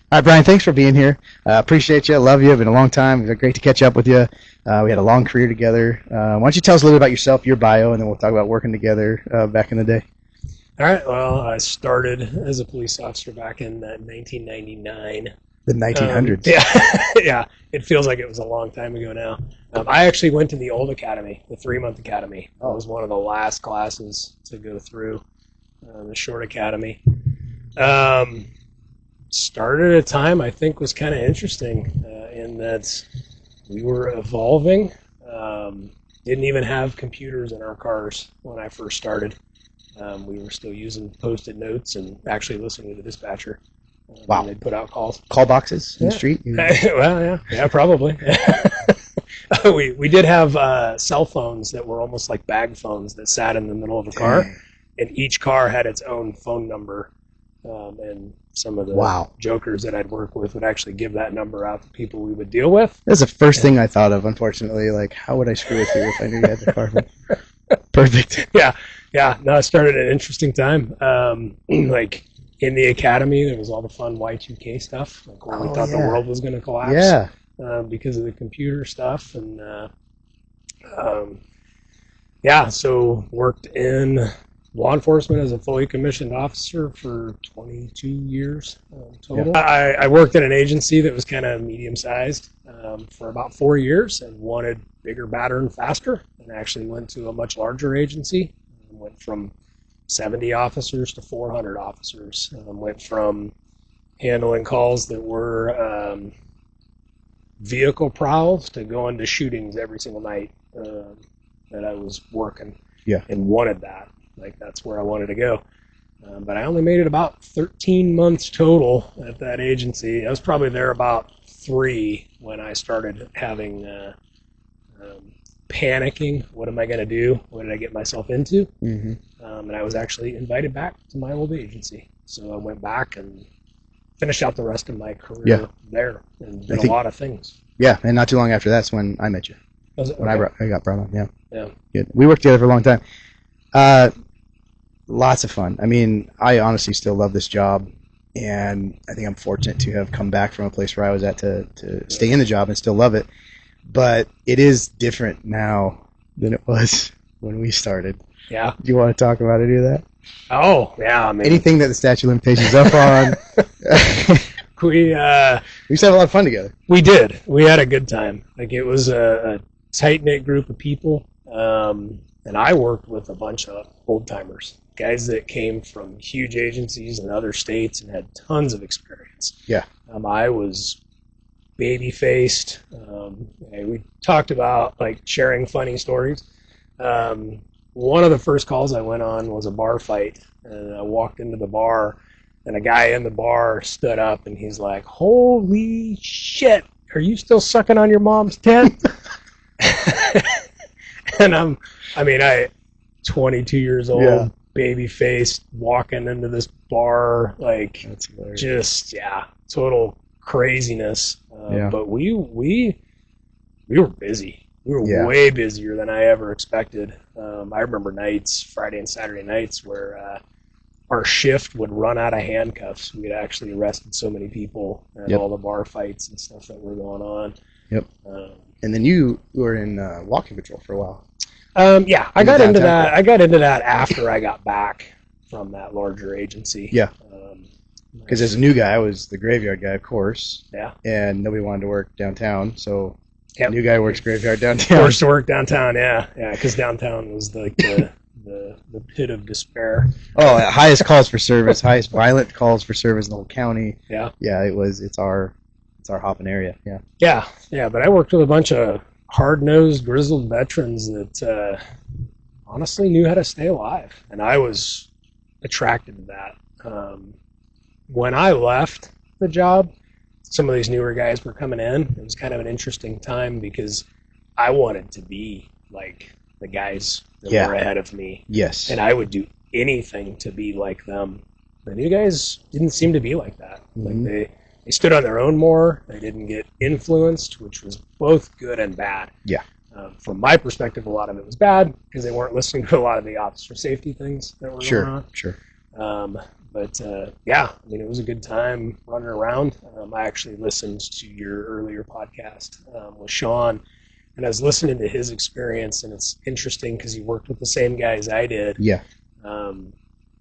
All right, Bryan, thanks for being here. Appreciate you. Love you. It's been a long time. It's been great to catch up with you. We had a long career together. Why don't you tell us a little bit about yourself, your bio, and then we'll talk about working together back in the day. All right. Well, I started as a police officer back in 1999. The 1900s. Yeah, yeah. It feels like it was a long time ago now. I actually went to the old academy, the 3-month academy. I was one of the last classes to go through the short academy. Started at a time I think was kind of interesting in that we were evolving. Didn't even have computers in our cars when I first started. We were still using Post-it notes and actually listening to the dispatcher. Wow. They'd put out calls. Call boxes in the street? Well, yeah, probably. We did have cell phones that were almost like bag phones that sat in the middle of a car, and each car had its own phone number. And some of the jokers that I'd work with would actually give that number out to people we would deal with. That's the first thing I thought of, unfortunately. Like, how would I screw with you if I knew you had the car phone? Perfect. Yeah. No, it started at an interesting time. Like in the academy, there was all the fun Y2K stuff, like when we thought the world was going to collapse because of the computer stuff. And so worked in law enforcement as a fully commissioned officer for 22 years total. Yeah. I worked at an agency that was kind of medium-sized for about 4 years and wanted bigger, badder, and faster, and actually went to a much larger agency. Went from 70 officers to 400 officers. Went from handling calls that were vehicle prowls to going to shootings every single night that I was working. Yeah. And wanted that. Like, that's where I wanted to go. But I only made it about 13 months total at that agency. I was probably there about 3 when I started having panicking. What am I going to do? What did I get myself into? Mm-hmm. And I was actually invited back to my old agency. So I went back and finished out the rest of my career there and did a lot of things. Yeah, and not too long after that's when I met you. Was it? When I got brought on, Yeah. Good. We worked together for a long time. Lots of fun. I mean, I honestly still love this job, and I think I'm fortunate to have come back from a place where I was at to stay in the job and still love it. But it is different now than it was when we started. Yeah. Do you want to talk about any of that? Oh, yeah. I mean, anything that the statute of limitations is up on. We used to have a lot of fun together. We did. We had a good time. Like, it was a tight-knit group of people. And I worked with a bunch of old-timers, guys that came from huge agencies in other states and had tons of experience. Yeah. I was baby-faced. We talked about, like, sharing funny stories. One of the first calls I went on was a bar fight, and I walked into the bar, and a guy in the bar stood up, and he's like, "Holy shit, are you still sucking on your mom's tit?" And I'm 22 years old, baby-faced, walking into this bar, like, just, total craziness. But we were busy. We were way busier than I ever expected. I remember nights, Friday and Saturday nights, where our shift would run out of handcuffs. We had actually arrested so many people at all the bar fights and stuff that were going on. Yep. And then you were in walking patrol for a while. I got into that. I got into that after I got back from that larger agency. Yeah. Because as a new guy, I was the graveyard guy, of course. Yeah. And nobody wanted to work downtown, so the new guy works graveyard downtown. Forced to work downtown, yeah. Because downtown was like the pit of despair. Oh, highest calls for service, highest violent calls for service in the whole county. Yeah. Yeah, it's our hopping area. Yeah. Yeah. But I worked with a bunch of hard-nosed, grizzled veterans that honestly knew how to stay alive, and I was attracted to that. When I left the job, some of these newer guys were coming in. It was kind of an interesting time because I wanted to be like the guys that were ahead of me. Yes. And I would do anything to be like them. The new guys didn't seem to be like that. Mm-hmm. Like they stood on their own more. They didn't get influenced, which was both good and bad. Yeah. From my perspective, a lot of it was bad because they weren't listening to a lot of the officer safety things that were going on. Sure. But yeah, I mean, it was a good time running around. I actually listened to your earlier podcast with Sean, and I was listening to his experience, and it's interesting because he worked with the same guys I did. Yeah.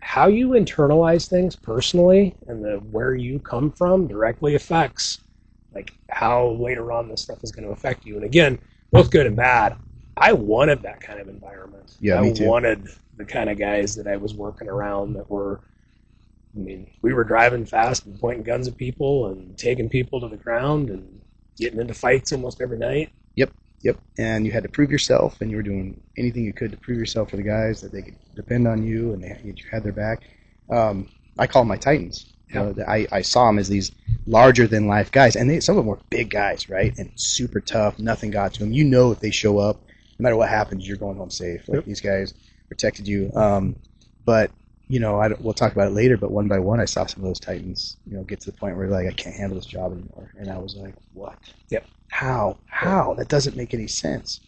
How you internalize things personally and where you come from directly affects like how later on this stuff is going to affect you. And again, both good and bad. I wanted that kind of environment. Yeah, me too. I wanted the kind of guys that I was working around that were, I mean, we were driving fast and pointing guns at people and taking people to the ground and getting into fights almost every night. Yep. And you had to prove yourself, and you were doing anything you could to prove yourself for the guys that they could depend on you, and you had their back. I call them my Titans. Yeah. I saw them as these larger than life guys, and some of them were big guys, right? And super tough. Nothing got to them. You know, if they show up, no matter what happens, you're going home safe. Like, these guys protected you. But you know, we'll talk about it later. But one by one, I saw some of those Titans, you know, get to the point where like I can't handle this job anymore, and I was like, what? Yep. How? That doesn't make any sense,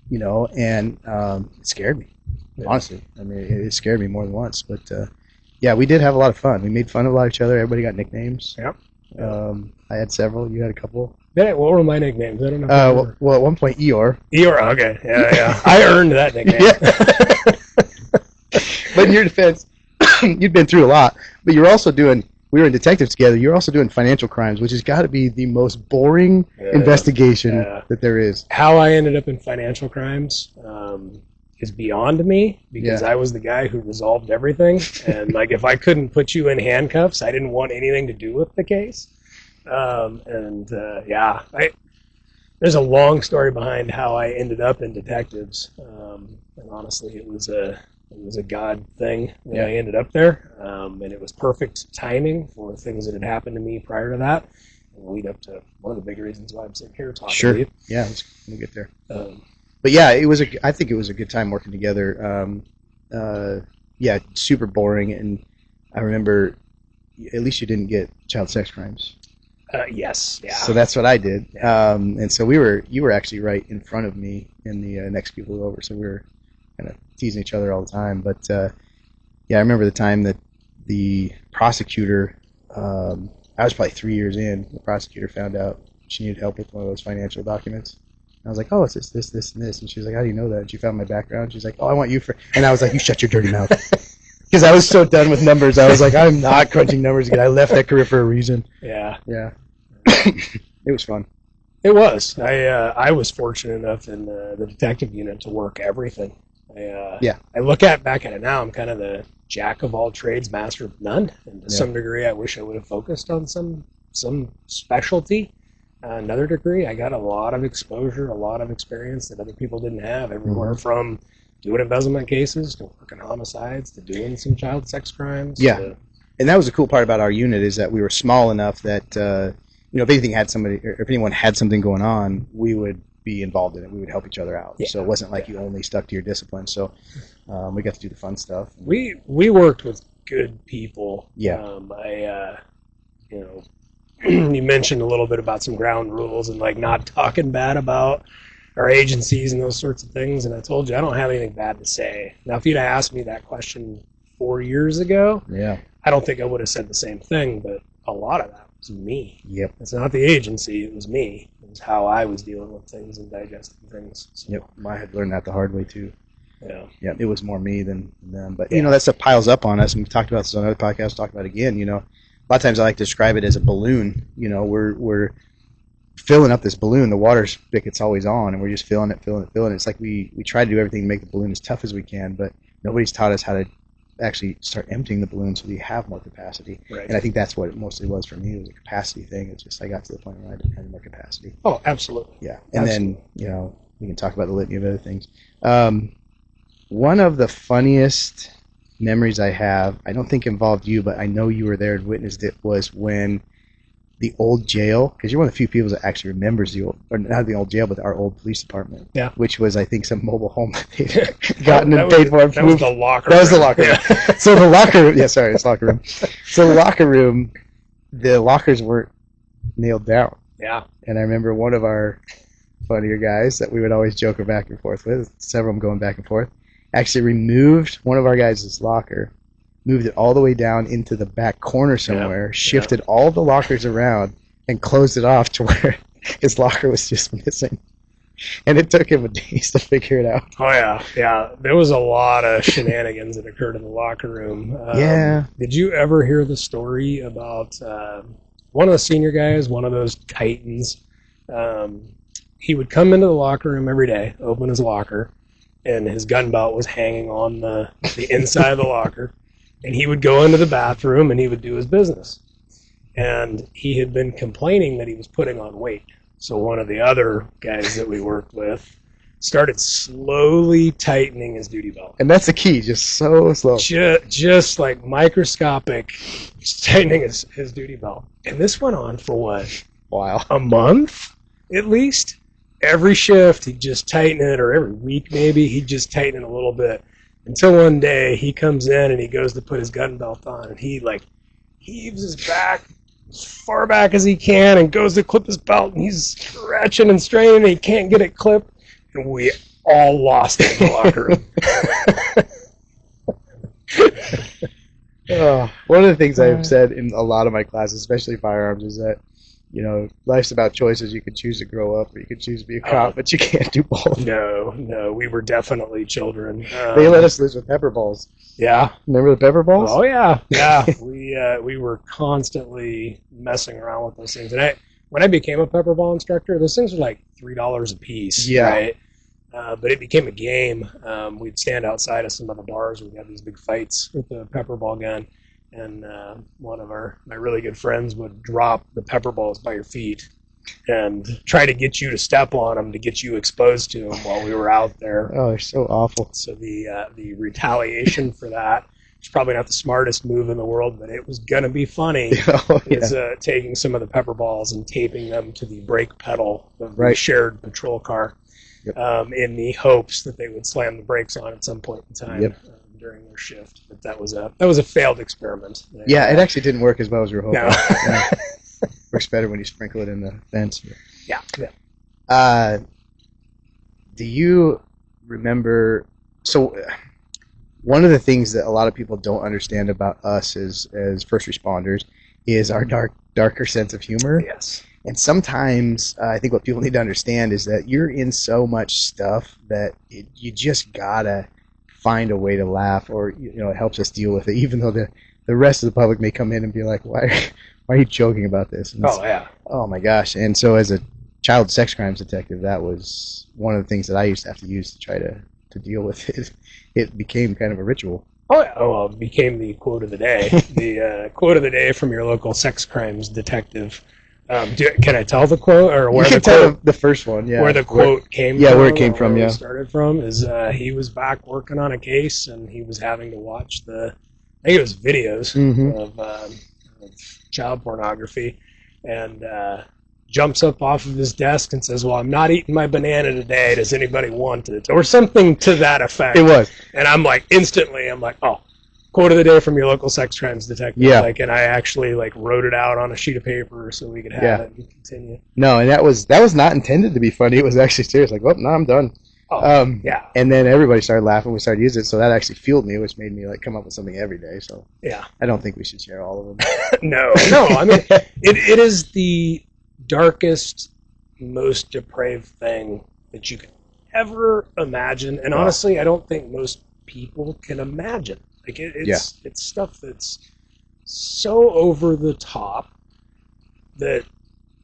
you know. And it scared me, honestly. I mean, it scared me more than once. But yeah, we did have a lot of fun. We made fun of a lot of each other. Everybody got nicknames. Yep. I had several. You had a couple. Yeah, what were my nicknames? I don't know. Well, at one point, Eeyore. Eeyore. Okay. Yeah. I earned that nickname. Yeah. But in your defense, you'd been through a lot. But you're also doing. We were in detectives together. You're also doing financial crimes, which has got to be the most boring investigation that there is. How I ended up in financial crimes is beyond me because I was the guy who resolved everything. And like, if I couldn't put you in handcuffs, I didn't want anything to do with the case. There's a long story behind how I ended up in detectives. And honestly, it was a God thing that I ended up there. And it was perfect timing for things that had happened to me prior to that. And lead up to one of the big reasons why I'm sitting here talking to you. Yeah, we'll get there. But yeah, I think it was a good time working together. Yeah, super boring. And I remember, at least you didn't get child sex crimes. Yes. Yeah. So that's what I did. And so you were actually right in front of me in the next people over. So we were kind of teasing each other all the time. But yeah, I remember the time that the prosecutor, I was probably 3 years in, the prosecutor found out she needed help with one of those financial documents. I was like, oh, it's this, and this. And she was like, how do you know that? And she found my background. She's like, oh, I want you for... And I was like, you shut your dirty mouth. Because I was so done with numbers. I was like, I'm not crunching numbers again. I left that career for a reason. Yeah. It was fun. It was. I was fortunate enough in the detective unit to work everything. I look back at it now, I'm kind of the jack of all trades, master of none. And to some degree, I wish I would have focused on some specialty. Another degree, I got a lot of exposure, a lot of experience that other people didn't have, everywhere from doing embezzlement cases to working homicides to doing some child sex crimes. Yeah. And that was the cool part about our unit is that we were small enough that, if anyone had something going on, we would be involved in it. We would help each other out. Yeah. So it wasn't like you only stuck to your discipline. So we got to do the fun stuff. We worked with good people. Yeah. You mentioned a little bit about some ground rules and like not talking bad about our agencies and those sorts of things. And I told you I don't have anything bad to say. Now, if you'd have asked me that question 4 years ago, I don't think I would have said the same thing. But a lot of that was me. Yep. It's not the agency. It was me. It was how I was dealing with things and digesting things. So. Yep. I had learned that the hard way too. Yeah. Yeah. It was more me than them. But that stuff piles up on us. And we've talked about this on other podcasts. Talk about it again. A lot of times I like to describe it as a balloon. We're filling up this balloon. The water spigot's always on, and we're just filling it. It's like we try to do everything to make the balloon as tough as we can, but nobody's taught us how to actually start emptying the balloon so we have more capacity. Right. And I think that's what it mostly was for me. It was a capacity thing. It's just I got to the point where I had more capacity. Oh, absolutely. Yeah. And then, we can talk about the litany of other things. One of the funniest memories I have, I don't think involved you, but I know you were there and witnessed it, was when the old jail, because you're one of the few people that actually remembers not the old jail, but our old police department. Yeah. Which was, I think, some mobile home that they'd gotten and paid for. That was the locker room. That was the locker room. Yeah. So the locker room, it's locker room. So the locker room, the lockers weren't nailed down. Yeah. And I remember one of our funnier guys that we would always joke back and forth with, several of them going back and forth, actually removed one of our guys' locker, moved it all the way down into the back corner somewhere, shifted all the lockers around, and closed it off to where his locker was just missing. And it took him days to figure it out. Oh, yeah. There was a lot of shenanigans that occurred in the locker room. Yeah. Did you ever hear the story about one of the senior guys, one of those titans? He would come into the locker room every day, open his locker, and his gun belt was hanging on the inside of the locker. And he would go into the bathroom and he would do his business. And he had been complaining that he was putting on weight. So one of the other guys that we worked with started slowly tightening his duty belt. And that's the key, just so slow. Just like microscopic, just tightening his duty belt. And this went on for what? Wow. A month, at least? Every shift, he'd just tighten it, or every week maybe, he'd just tighten it a little bit. Until one day, he comes in and he goes to put his gun belt on, and he, like, heaves his back as far back as he can and goes to clip his belt, and he's stretching and straining, and he can't get it clipped. And we all lost it in the locker room. One of the things I've said in a lot of my classes, especially firearms, is that, you know, life's about choices. You can choose to grow up or you can choose to be a cop, but you can't do both. No, we were definitely children. They let us loose with pepper balls. Yeah. Remember the pepper balls? Oh, yeah. We were constantly messing around with those things. And when I became a pepper ball instructor, those things were like $3 a piece, right? But it became a game. We'd stand outside of some of the bars. We'd have these big fights with the pepper ball gun. And one of my really good friends would drop the pepper balls by your feet and try to get you to step on them to get you exposed to them while we were out there. Oh, they're so awful. So the retaliation for that is probably not the smartest move in the world, but it was going to be funny. Is taking some of the pepper balls and taping them to the brake pedal of the shared patrol car in the hopes that they would slam the brakes on at some point in time. During their shift, but that was a failed experiment. Yeah, it actually didn't work as well as we were hoping. No. Works better when you sprinkle it in the fence. Yeah. Do you remember? So, one of the things that a lot of people don't understand about us as first responders is our darker sense of humor. Yes. And sometimes I think what people need to understand is that you're in so much stuff that you just gotta find a way to laugh, or it helps us deal with it, even though the rest of the public may come in and be like, why are you joking about this? And oh my gosh. And so as a child sex crimes detective, that was one of the things that I used to have to use to try to deal with it. It became kind of a ritual. Well, it became the quote of the day. The quote of the day from your local sex crimes detective. Can I tell the quote, or where you can tell the first one? Yeah, where the quote came from? Yeah, where it came from. Yeah, started from is he was back working on a case, and he was having to watch I think it was videos of child pornography, and jumps up off of his desk and says, "Well, I'm not eating my banana today. Does anybody want it?" Or something to that effect. It was, and I'm like, oh. Quote of the day from your local sex crimes detective. Yeah. And I actually wrote it out on a sheet of paper so we could have it and continue. No, and that was not intended to be funny. It was actually serious. Like, well, no, I'm done. Yeah. And then everybody started laughing. We started using it, so that actually fueled me, which made me come up with something every day. So yeah, I don't think we should share all of them. No. I mean, it is the darkest, most depraved thing that you could ever imagine, and honestly, I don't think most people can imagine. It's stuff that's so over the top that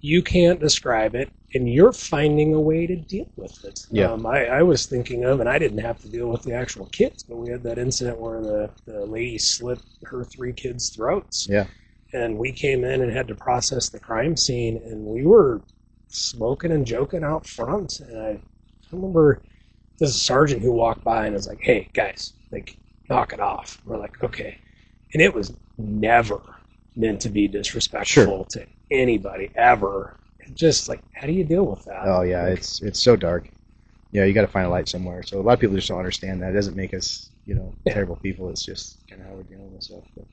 you can't describe it, and you're finding a way to deal with it. Yeah. I was thinking of, and I didn't have to deal with the actual kids, but we had that incident where the lady slit her 3 kids' throats. Yeah. And we came in and had to process the crime scene, and we were smoking and joking out front. And I remember there's a sergeant who walked by and was like, "Hey, guys, knock it off." We're like, okay. And it was never meant to be disrespectful to anybody ever. And just how do you deal with that? Oh yeah, it's so dark. Yeah, you got to find a light somewhere. So a lot of people just don't understand that. It doesn't make us, terrible people. It's just kind of how we're dealing with stuff. But,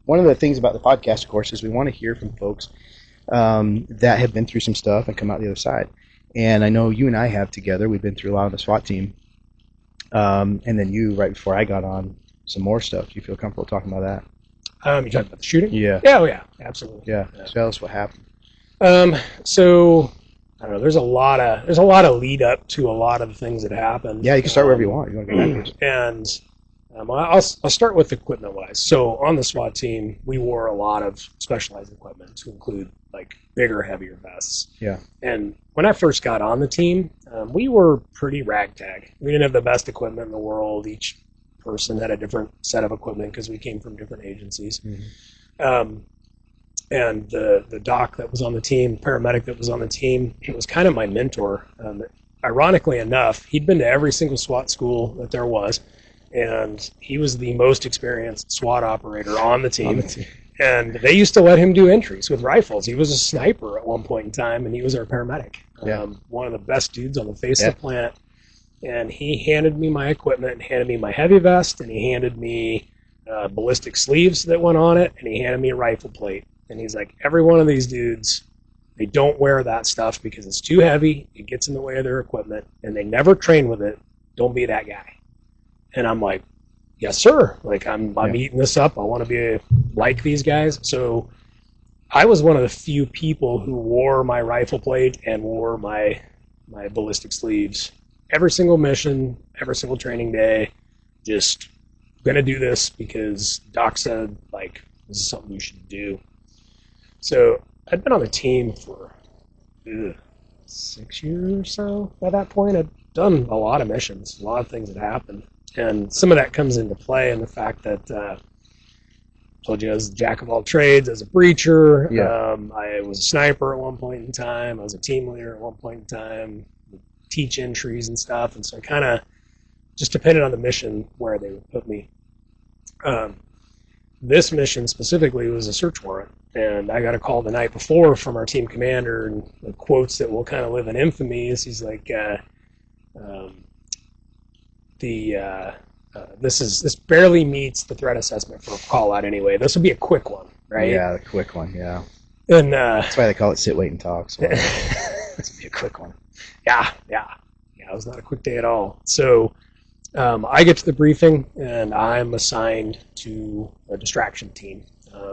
one of the things about the podcast, of course, is we want to hear from folks that have been through some stuff and come out the other side. And I know you and I have together. We've been through a lot of the SWAT team. And then you, right before I got on, some more stuff. Do you feel comfortable talking about that? You talking about the shooting? Yeah. Yeah, oh yeah, absolutely. Yeah. So tell us what happened. So I don't know. There's a lot of lead up to a lot of the things that happened. Yeah, you can start wherever you want. You want to go backwards. And I'll start with equipment wise. So on the SWAT team, we wore a lot of specialized equipment to include like bigger, heavier vests. Yeah. And when I first got on the team, we were pretty ragtag. We didn't have the best equipment in the world. Each person had a different set of equipment because we came from different agencies. Mm-hmm. And the doc that was on the team, paramedic that was on the team, it was kind of my mentor. Ironically enough, he'd been to every single SWAT school that there was, and he was the most experienced SWAT operator on the team. And they used to let him do entries with rifles. He was a sniper at one point in time, and he was our paramedic. Yeah. One of the best dudes on the face of the planet. And he handed me my equipment, and handed me my heavy vest, and he handed me ballistic sleeves that went on it, and he handed me a rifle plate. And he's like, every one of these dudes, they don't wear that stuff because it's too heavy, it gets in the way of their equipment, and they never train with it. Don't be that guy. And I'm like, yes, sir. Like, I'm eating this up. I want to be like these guys. So I was one of the few people who wore my rifle plate and wore my ballistic sleeves. Every single mission, every single training day, just going to do this because Doc said, like, this is something you should do. So I'd been on the team for 6 years or so by that point. I'd done a lot of missions, a lot of things had happened. And some of that comes into play in the fact that I told you I was a jack of all trades as a breacher. Yeah. I was a sniper at one point in time. I was a team leader at one point in time. Teach entries and stuff. And so I kind of just depended on the mission where they would put me. This mission specifically was a search warrant, and I got a call the night before from our team commander, and the quotes that will kind of live in infamy is he's like, this barely meets the threat assessment for a call out anyway. This will be a quick one, right? Yeah, the quick one, yeah. And that's why they call it sit, wait, and talk. So this will be a quick one. Yeah. It was not a quick day at all. So I get to the briefing, and I'm assigned to a distraction team.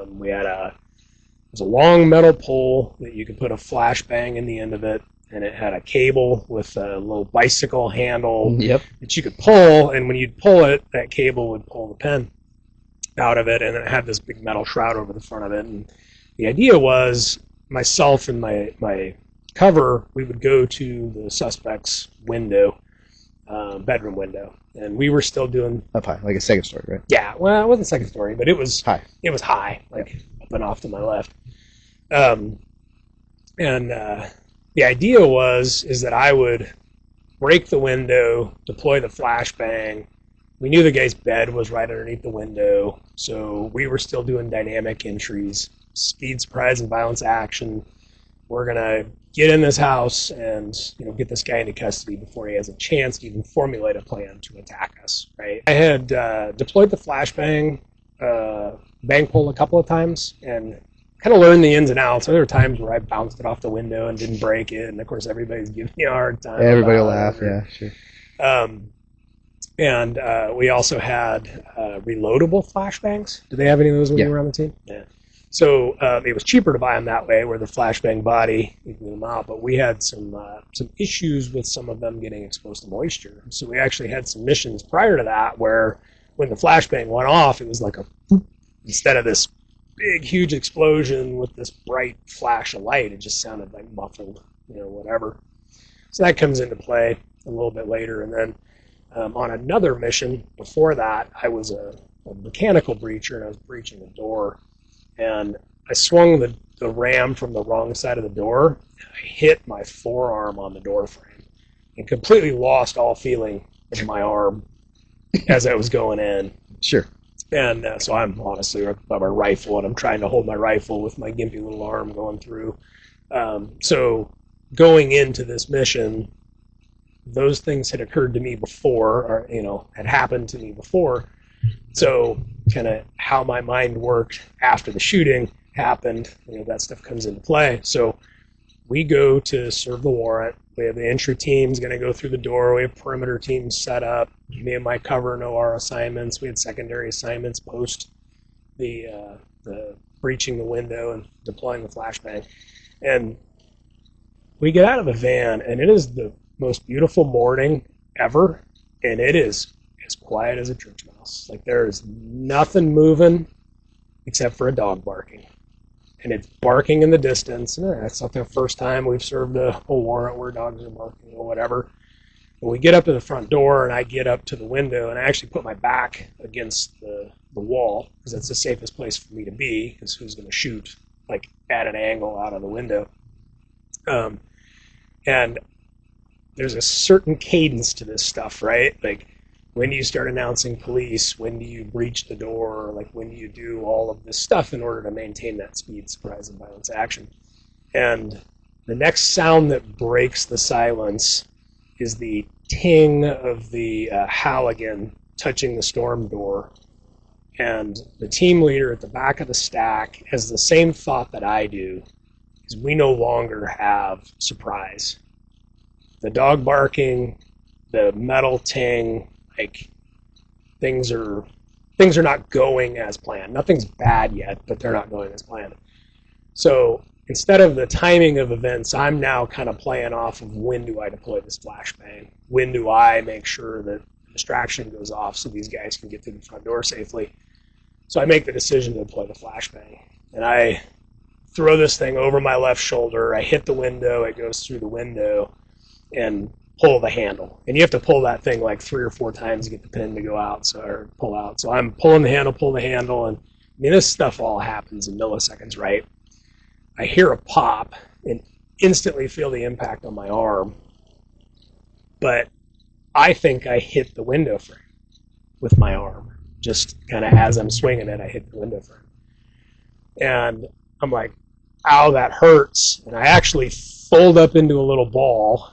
We had it was a long metal pole that you could put a flashbang in the end of it, and it had a cable with a little bicycle handle that you could pull, and when you'd pull it, that cable would pull the pin out of it, and it had this big metal shroud over the front of it. And the idea was myself and my cover, we would go to the suspect's window, bedroom window, and we were still doing up high, like a second story, right? Yeah, well, it wasn't second story, but it was high. It was high, like up and off to my left. The idea is that I would break the window, deploy the flashbang. We knew the guy's bed was right underneath the window, so we were still doing dynamic entries, speed, surprise, and violence action. We're gonna get in this house and get this guy into custody before he has a chance to even formulate a plan to attack us. Right? I had deployed the flashbang bang pole a couple of times and kind of learned the ins and outs. There were times where I bounced it off the window and didn't break it, and of course everybody's giving me a hard time. Everybody will laugh. Yeah, sure. And we also had reloadable flashbangs. Did they have any of those when you were on the team? Yeah. So it was cheaper to buy them that way, where the flashbang body, you can them out. But we had some issues with some of them getting exposed to moisture. So we actually had some missions prior to that where when the flashbang went off, it was like a instead of this big, huge explosion with this bright flash of light, it just sounded like muffled, whatever. So that comes into play a little bit later. And then on another mission before that, I was a mechanical breacher, and I was breaching a door. And I swung the ram from the wrong side of the door. I hit my forearm on the door frame and completely lost all feeling in my arm as I was going in. Sure. And so I'm honestly by my rifle, and I'm trying to hold my rifle with my gimpy little arm going through. So going into this mission, those things had occurred to me before, or had happened to me before. So kind of how my mind worked after the shooting happened, that stuff comes into play. So we go to serve the warrant. We have the entry teams going to go through the door. We have perimeter teams set up. Me and my cover and OR assignments. We had secondary assignments post the breaching the window and deploying the flashbang. And we get out of the van, and it is the most beautiful morning ever, and it is as quiet as a church mouse. Like, there is nothing moving except for a dog barking. And it's barking in the distance. It's not the first time we've served a warrant where dogs are barking or whatever. When we get up to the front door, and I get up to the window, and I actually put my back against the wall, because that's the safest place for me to be, because who's going to shoot like at an angle out of the window? And there's a certain cadence to this stuff, right? Like, when do you start announcing police? When do you breach the door? Like, when do you do all of this stuff in order to maintain that speed, surprise, and violence action? And the next sound that breaks the silence is the ting of the Halligan touching the storm door. And the team leader at the back of the stack has the same thought that I do, is we no longer have surprise. The dog barking, the metal ting, like, things are not going as planned. Nothing's bad yet, but they're not going as planned. So instead of the timing of events, I'm now kind of playing off of, when do I deploy this flashbang? When do I make sure that the distraction goes off so these guys can get through the front door safely? So I make the decision to deploy the flashbang. And I throw this thing over my left shoulder. I hit the window. It goes through the window, and pull the handle. And you have to pull that thing like 3 or 4 times to get the pin to go out, or pull out. So I'm pulling the handle, and I mean, this stuff all happens in milliseconds, right? I hear a pop and instantly feel the impact on my arm, but I think I hit the window frame with my arm. Just kind of as I'm swinging it, I hit the window frame. And I'm like, ow, that hurts. And I actually fold up into a little ball,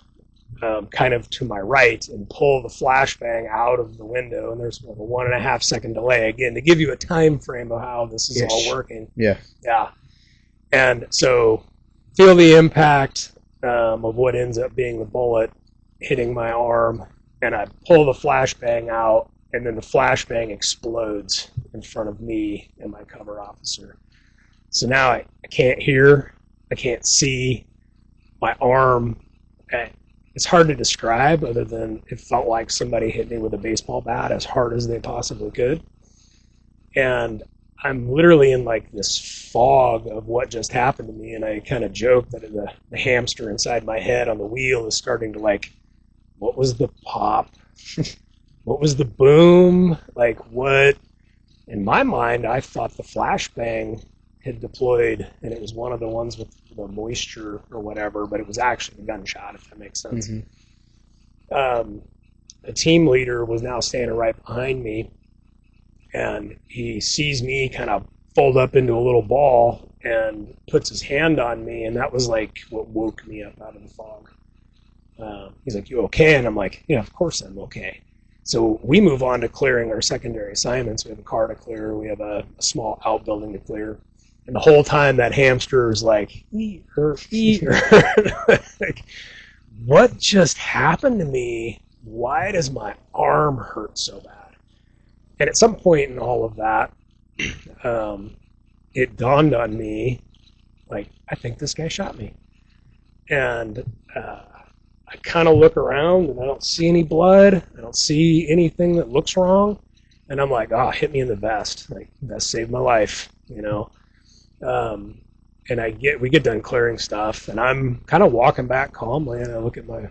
kind of to my right, and pull the flashbang out of the window. And there's a 1.5 second delay, again, to give you a time frame of how this is all working. Yeah. And so feel the impact of what ends up being the bullet hitting my arm, and I pull the flashbang out, and then the flashbang explodes in front of me and my cover officer. So now I can't hear, I can't see, my arm, it's hard to describe, other than it felt like somebody hit me with a baseball bat as hard as they possibly could. And I'm literally in like this fog of what just happened to me, and I kind of joke that the hamster inside my head on the wheel is starting to, like, what was the pop? What was the boom? Like, what? In my mind, I thought the flashbang had deployed, and it was one of the ones with the moisture or whatever, but it was actually a gunshot, if that makes sense. Mm-hmm. The team leader was now standing right behind me, and he sees me kind of fold up into a little ball and puts his hand on me, and that was like what woke me up out of the fog. He's like, "You okay?" And I'm like, "Yeah, of course I'm okay." So we move on to clearing our secondary assignments. We have a car to clear. We have a small outbuilding to clear. And the whole time that hamster is like, eat her. Like, what just happened to me? Why does my arm hurt so bad? And at some point in all of that, it dawned on me, like, I think this guy shot me. And I kind of look around, and I don't see any blood. I don't see anything that looks wrong. And I'm like, oh, hit me in the vest. Like, vest saved my life, you know. And we get done clearing stuff, and I'm kind of walking back calmly, and I look at my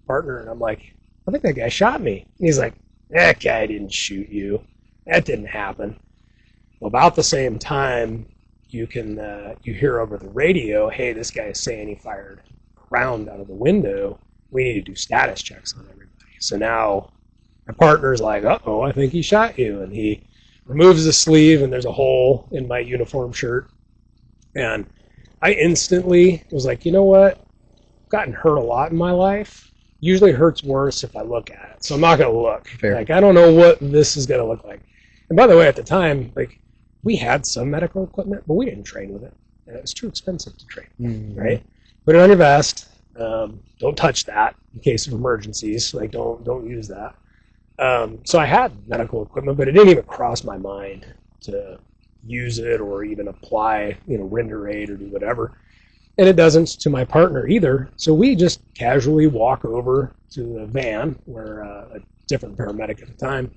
partner, and I'm like, I think that guy shot me. And he's like, that guy didn't shoot you. That didn't happen. Well, about the same time, you hear over the radio, hey, this guy is saying he fired a round out of the window. We need to do status checks on everybody. So now my partner's like, uh-oh, I think he shot you. And he removes the sleeve, and there's a hole in my uniform shirt. And I instantly was like, you know what? I've gotten hurt a lot in my life. Usually hurts worse if I look at it. So I'm not going to look. Fair. Like, I don't know what this is going to look like. And by the way, at the time, like, we had some medical equipment, but we didn't train with it. And it was too expensive to train, right? put it on your vest. Don't touch that in case of emergencies. Like don't use that. So I had medical equipment, but it didn't even cross my mind to use it or even apply, render aid or do whatever. And it doesn't to my partner either. So we just casually walk over to the van where a different paramedic at the time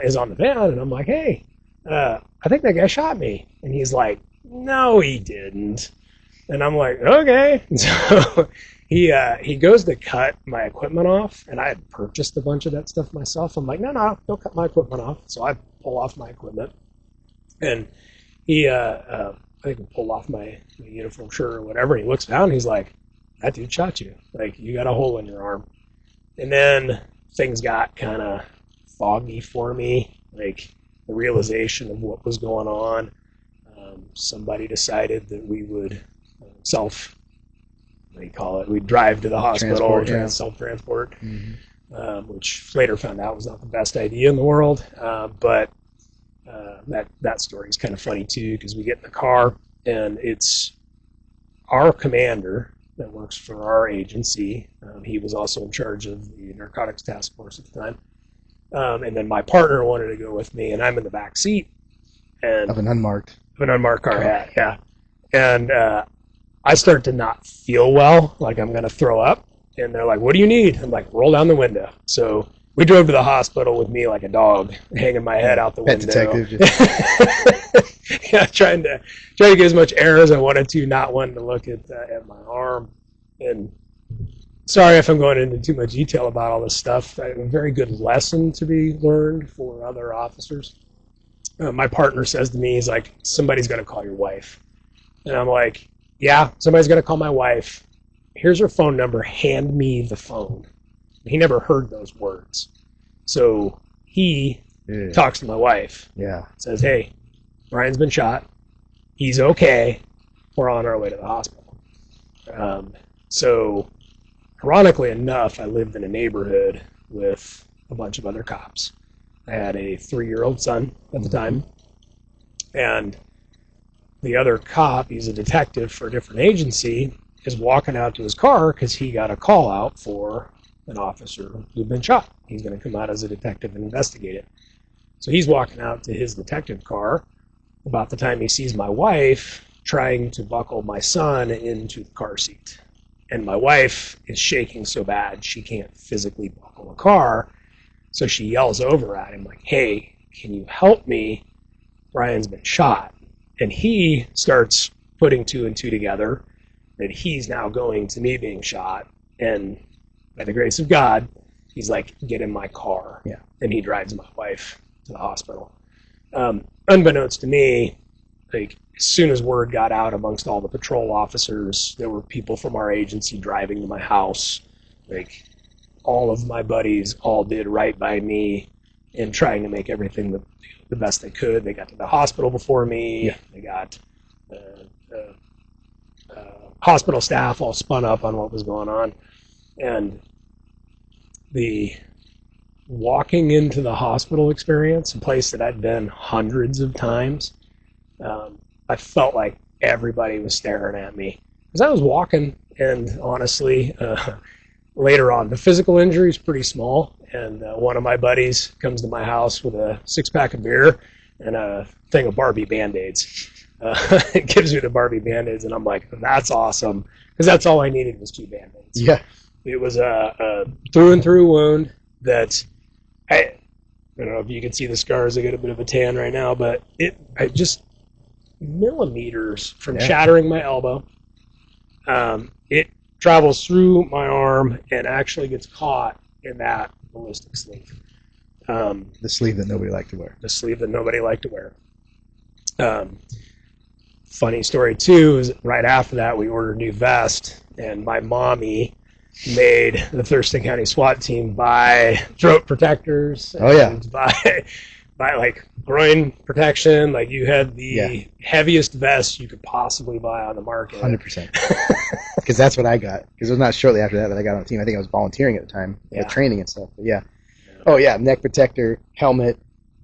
is on the van, and I'm like, hey, I think that guy shot me. And he's like, no, he didn't. And I'm like, okay. So he goes to cut my equipment off, and I had purchased a bunch of that stuff myself. I'm like, no, don't cut my equipment off. So I pull off my equipment, and he I think he pulled off my uniform shirt or whatever. And he looks down, and he's like, that dude shot you. Like, you got a hole in your arm. And then things got kind of foggy for me, like the realization of what was going on. Somebody decided that we would we'd drive to the hospital, self-transport, which later found out was not the best idea in the world. But that story is kind of funny too, because we get in the car and it's our commander that works for our agency. He was also in charge of the narcotics task force at the time. And then my partner wanted to go with me, and I'm in the back seat. And of an unmarked car, yeah. And I start to not feel well, like I'm going to throw up. And they're like, what do you need? I'm like, roll down the window. So we drove to the hospital with me like a dog, hanging my head out the window. Detective. Yeah, trying to get as much air as I wanted to, not wanting to look at my arm. And sorry if I'm going into too much detail about all this stuff. A very good lesson to be learned for other officers. My partner says to me, he's like, somebody's going to call your wife. And I'm like, yeah, somebody's going to call my wife. Here's her phone number. Hand me the phone. He never heard those words. So he talks to my wife. Yeah. Says, hey, Bryan's been shot. He's okay. We're on our way to the hospital. So ironically enough, I lived in a neighborhood with a bunch of other cops. I had a 3-year-old son at the time. And the other cop, he's a detective for a different agency, is walking out to his car because he got a call out for an officer who'd been shot. He's going to come out as a detective and investigate it. So he's walking out to his detective car about the time he sees my wife trying to buckle my son into the car seat. And my wife is shaking so bad she can't physically buckle a car. So she yells over at him like, hey, can you help me? Bryan's been shot. And he starts putting 2 and 2 together that he's now going to me being shot. And by the grace of God, he's like, get in my car. Yeah. And he drives my wife to the hospital. Unbeknownst to me, like, as soon as word got out amongst all the patrol officers, there were people from our agency driving to my house. Like, all of my buddies all did right by me in trying to make everything the best they could. They got to the hospital before me. Yeah. They got hospital staff all spun up on what was going on. And the walking into the hospital experience, a place that I'd been hundreds of times, I felt like everybody was staring at me. Because I was walking, and honestly, later on, the physical injury is pretty small. And one of my buddies comes to my house with a 6-pack of beer and a thing of Barbie Band-Aids. It gives me the Barbie Band-Aids, and I'm like, that's awesome. Because that's all I needed was 2 Band-Aids. Yeah. It was a through-and-through wound that I don't know if you can see the scars. I got a bit of a tan right now, but I just millimeters from shattering my elbow. It travels through my arm and actually gets caught in that ballistic sleeve. The sleeve that nobody liked to wear. The sleeve that nobody liked to wear. Funny story too is right after that we ordered a new vest, and my mommy made the Thurston County SWAT team buy throat protectors. Oh yeah. And buy like groin protection. Like, you had the heaviest vest you could possibly buy on the market. 100%. Because that's what I got. Because it was not shortly after that I got on the team. I think I was volunteering at the time, with training and stuff. But yeah. Oh yeah, neck protector, helmet,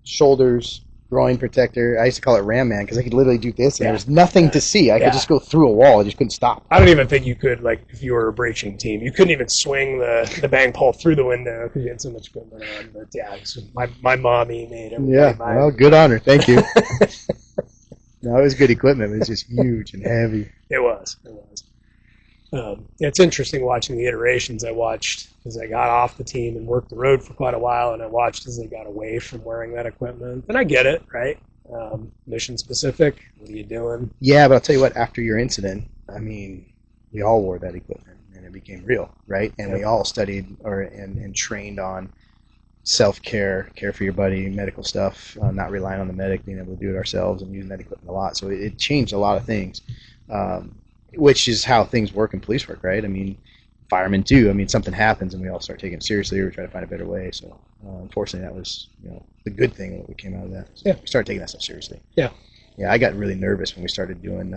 shoulders, groin protector. I used to call it Ram Man because I could literally do this, and Yeah. there was nothing to see. I Yeah. could just go through a wall. I just couldn't stop. I don't even think you could, like, if you were a breaching team, you couldn't even swing the bang pole through the window because you had so much equipment on. But yeah, so my mommy made everybody Yeah, buy well, it. good honor. Thank you. No, it was good equipment. It was just huge and heavy. It was. It's interesting watching the iterations. I watched as I got off the team and worked the road for quite a while, and I watched as they got away from wearing that equipment. And I get it, right? Mission specific. What are you doing? Yeah, but I'll tell you what, after your incident, I mean, we all wore that equipment, and it became real, right? And we all studied and trained on self-care, care for your buddy, medical stuff, not relying on the medic, being able to do it ourselves and using that equipment a lot. So it changed a lot of things, which is how things work in police work, right? I mean, firemen too. I mean, something happens and we all start taking it seriously, or we try to find a better way. So unfortunately, that was the good thing that came out of that. So we started taking that stuff seriously. Yeah, I got really nervous when we started doing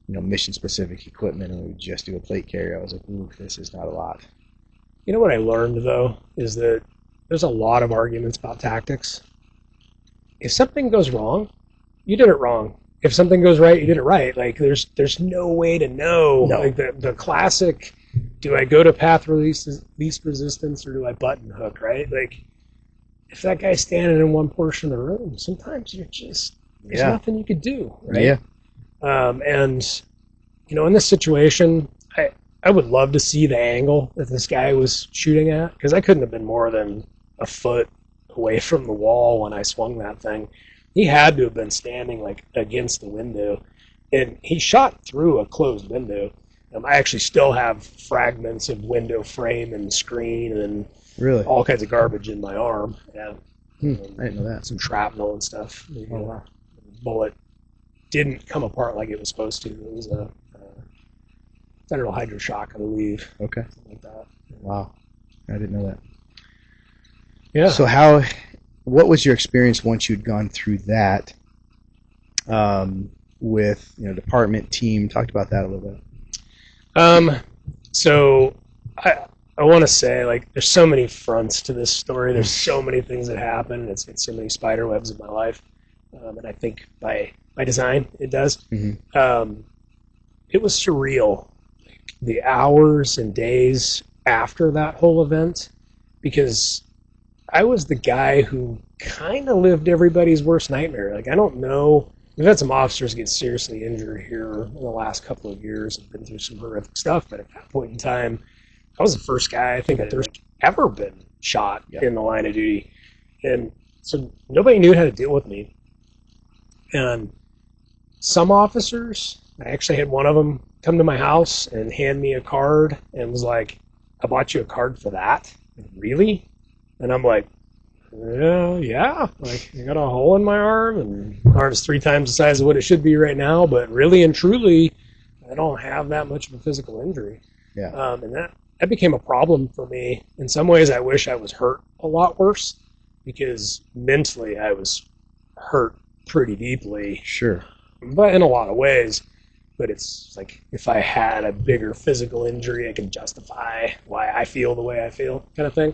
mission-specific equipment, and we would just do a plate carrier. I was like, ooh, this is not a lot. You know what I learned, though, is that there's a lot of arguments about tactics. If something goes wrong, you did it wrong. If something goes right, you did it right. Like, there's no way to know. No. Like, the classic, do I go to path least resistance or do I button hook, right? Like, if that guy's standing in one portion of the room, sometimes there's nothing you could do, right? Yeah. And, in this situation, I would love to see the angle that this guy was shooting at, because I couldn't have been more than a foot away from the wall when I swung that thing. He had to have been standing like against the window, and he shot through a closed window. I actually still have fragments of window frame and screen and Really? all kinds of garbage in my arm. Yeah, I didn't know that. some shrapnel and stuff. Oh, wow. The bullet didn't come apart like it was supposed to. It was a federal hydroshock, I believe. Okay. Something like that. Wow. I didn't know that. Yeah. So what was your experience once you'd gone through that with department, team? Talked about that a little bit. So I want to say, like, there's so many fronts to this story. There's so many things that happen. It's so many spider webs in my life, and I think by design it does. Mm-hmm. It was surreal, like, the hours and days after that whole event, because I was the guy who kind of lived everybody's worst nightmare. Like, I don't know. We've had some officers get seriously injured here in the last couple of years and been through some horrific stuff, but at that point in time, I was the first guy I think there's ever been shot in the line of duty. And so nobody knew how to deal with me. And some officers, I actually had one of them come to my house and hand me a card and was like, I bought you a card for that? Really? And I'm like, yeah. Like, I got a hole in my arm, and my arm's 3 times the size of what it should be right now, but really and truly, I don't have that much of a physical injury. Yeah. And that became a problem for me. In some ways, I wish I was hurt a lot worse, because mentally I was hurt pretty deeply. Sure. But in a lot of ways. But it's like, if I had a bigger physical injury, I can justify why I feel the way I feel, kind of thing.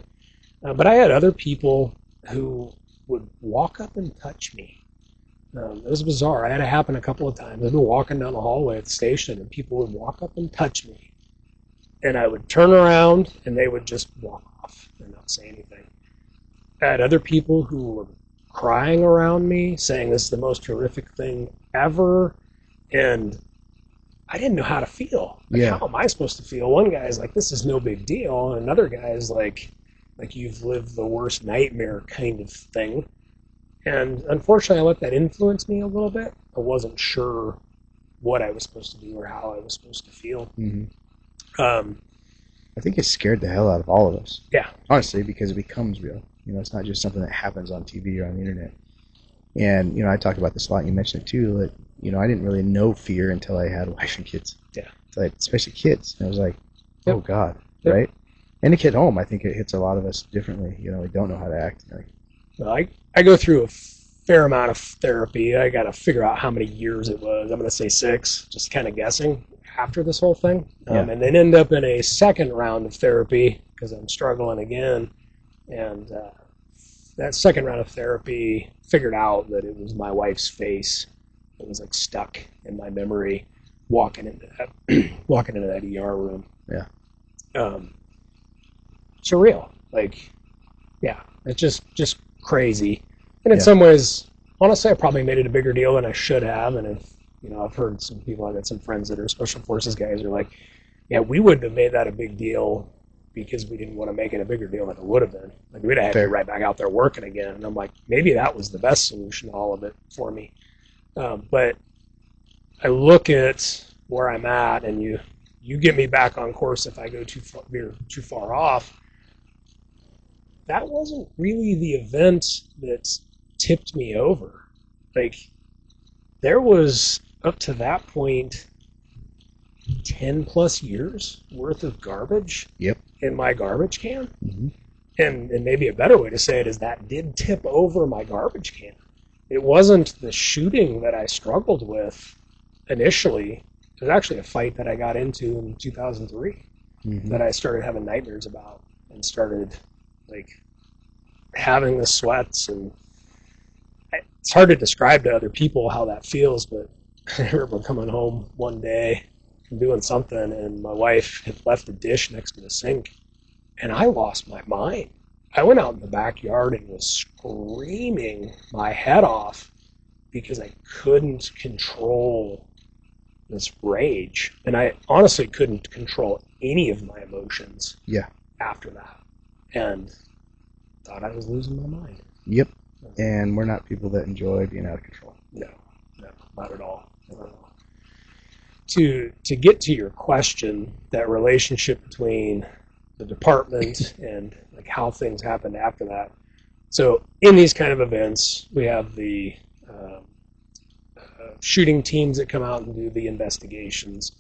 But I had other people who would walk up and touch me. It was bizarre. I had it happen a couple of times. I'd been walking down the hallway at the station, and people would walk up and touch me. And I would turn around, and they would just walk off and not say anything. I had other people who were crying around me, saying this is the most horrific thing ever. And I didn't know how to feel. Like, how am I supposed to feel? One guy's like, this is no big deal. And another guy's like you've lived the worst nightmare kind of thing. And unfortunately, I let that influence me a little bit. I wasn't sure what I was supposed to do or how I was supposed to feel. Mm-hmm. I think it scared the hell out of all of us. Yeah. Honestly, because it becomes real. It's not just something that happens on TV or on the internet. And, I talked about this a lot, and you mentioned it too, that, I didn't really know fear until I had a wife and kids. Yeah. Especially kids. And I was like, oh, God, right? And a kid home, I think it hits a lot of us differently. We don't know how to act. Well, I go through a fair amount of therapy. I got to figure out how many years it was. I'm going to say 6, just kind of guessing after this whole thing. And then end up in a second round of therapy because I'm struggling again. And that second round of therapy, figured out that it was my wife's face that was like stuck in my memory walking into that ER room. Yeah. Surreal. Like, yeah, it's just crazy. And in some ways, honestly, I probably made it a bigger deal than I should have. And if, I've heard some people, I've got some friends that are special forces guys, are like, yeah, we wouldn't have made that a big deal because we didn't want to make it a bigger deal than it would have been. Like, we'd have had to be right back out there working again. And I'm like, maybe that was the best solution to all of it for me. But I look at where I'm at, and you get me back on course if I go too far off. That wasn't really the event that tipped me over. Like, there was, up to that point, 10 plus years worth of garbage in my garbage can. Mm-hmm. And maybe a better way to say it is that did tip over my garbage can. It wasn't the shooting that I struggled with initially. It was actually a fight that I got into in 2003 that I started having nightmares about and started like having the sweats. And it's hard to describe to other people how that feels, but I remember coming home one day from doing something, and my wife had left a dish next to the sink, and I lost my mind. I went out in the backyard and was screaming my head off because I couldn't control this rage. And I honestly couldn't control any of my emotions after that. And thought I was losing my mind. Yep. And we're not people that enjoy being out of control. No, not at all. To get to your question, that relationship between the department and like how things happened after that. So in these kind of events, we have the shooting teams that come out and do the investigations.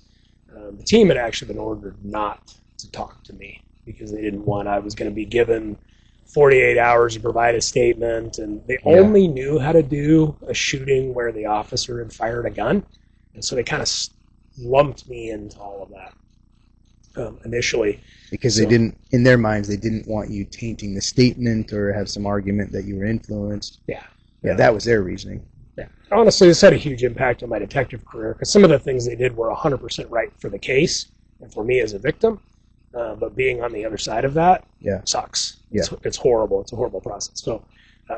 The team had actually been ordered not to talk to me because they didn't want, I was going to be given 48 hours to provide a statement, and they only knew how to do a shooting where the officer had fired a gun. And so they kind of lumped me into all of that initially. Because they didn't, in their minds, they didn't want you tainting the statement or have some argument that you were influenced. Yeah, that was their reasoning. Yeah. Honestly, this had a huge impact on my detective career because some of the things they did were 100% right for the case and for me as a victim. But being on the other side of that sucks. It's horrible. It's a horrible process. So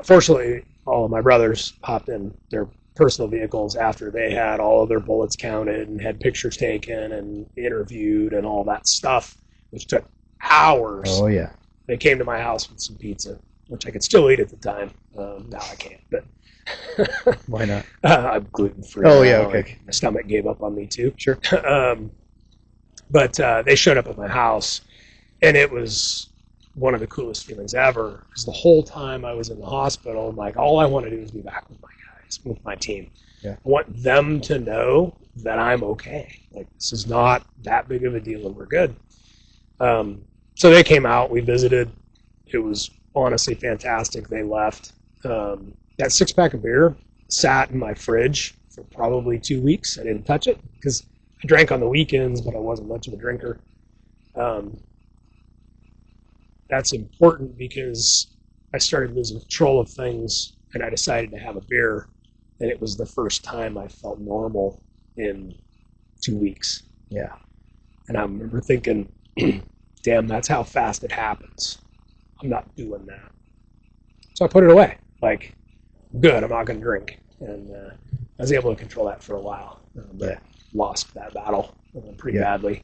fortunately, all of my brothers hopped in their personal vehicles after they had all of their bullets counted and had pictures taken and interviewed and all that stuff, which took hours. Oh, yeah. They came to my house with some pizza, which I could still eat at the time. Now I can't, but why not? I'm gluten-free. Oh, yeah, okay. Like, my stomach gave up on me, too. Sure. But they showed up at my house, and it was one of the coolest feelings ever because the whole time I was in the hospital, I'm like, all I want to do is be back with my guys, with my team. Yeah. I want them to know that I'm okay. Like, this is not that big of a deal, and we're good. So they came out, we visited. It was honestly fantastic. They left. That 6-pack of beer sat in my fridge for probably 2 weeks. I didn't touch it because I drank on the weekends, but I wasn't much of a drinker. That's important because I started losing control of things, and I decided to have a beer, and it was the first time I felt normal in 2 weeks. Yeah. And I remember thinking, damn, that's how fast it happens. I'm not doing that. So I put it away. Like, good, I'm not going to drink. And I was able to control that for a while. But lost that battle pretty badly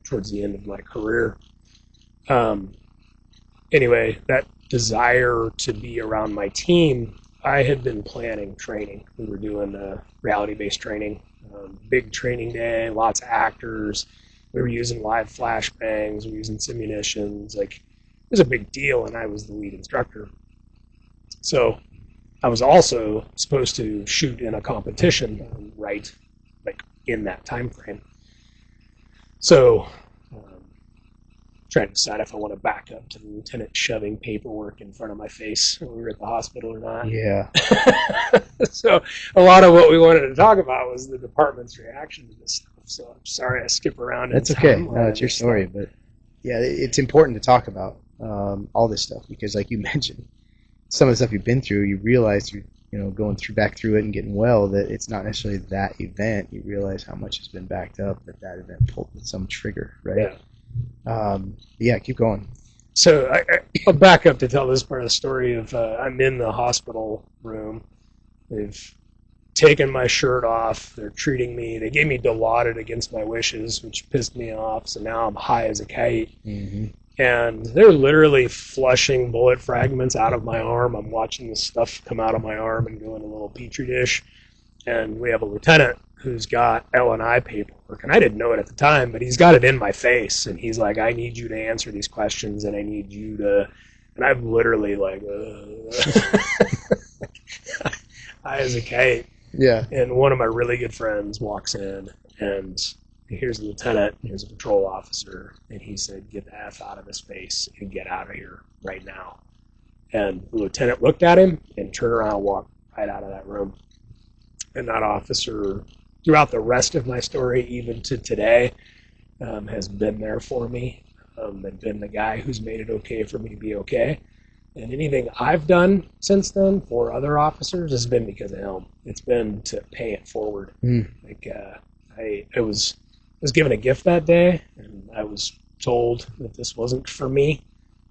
towards the end of my career. Anyway, that desire to be around my team, I had been planning training. We were doing reality-based training, big training day, lots of actors. We were using live flashbangs. We were using simunitions. Like, it was a big deal, and I was the lead instructor. So I was also supposed to shoot in a competition, right, like in that time frame. So trying to decide if I want to back up to the lieutenant shoving paperwork in front of my face when we were at the hospital or not. Yeah. So a lot of what we wanted to talk about was the department's reaction to this stuff. So I'm sorry I skip around. That's okay. No, it's your story. But yeah, it's important to talk about all this stuff because, like you mentioned, some of the stuff you've been through, you realize you're going back through it and getting well, that it's not necessarily that event. You realize how much has been backed up, that event pulled some trigger, right? Yeah, keep going. So I'll back up to tell this part of the story of I'm in the hospital room. They've taken my shirt off. They're treating me. They gave me Dilaudid against my wishes, which pissed me off. So now I'm high as a kite. Mm-hmm. And they're literally flushing bullet fragments out of my arm. I'm watching the stuff come out of my arm and go in a little petri dish. And we have a lieutenant who's got L&I paperwork. And I didn't know it at the time, but he's got it in my face. And he's like, I need you to answer these questions, and I need you to... And I'm literally like, high as a kite. Yeah. And one of my really good friends walks in, and here's the lieutenant, here's a patrol officer, and he said, get the F out of his face and get out of here right now. And the lieutenant looked at him and turned around and walked right out of that room. And that officer, throughout the rest of my story, even to today, has been there for me, and been the guy who's made it okay for me to be okay. And anything I've done since then for other officers has been because of him. It's been to pay it forward. Like I was given a gift that day, and I was told that this wasn't for me.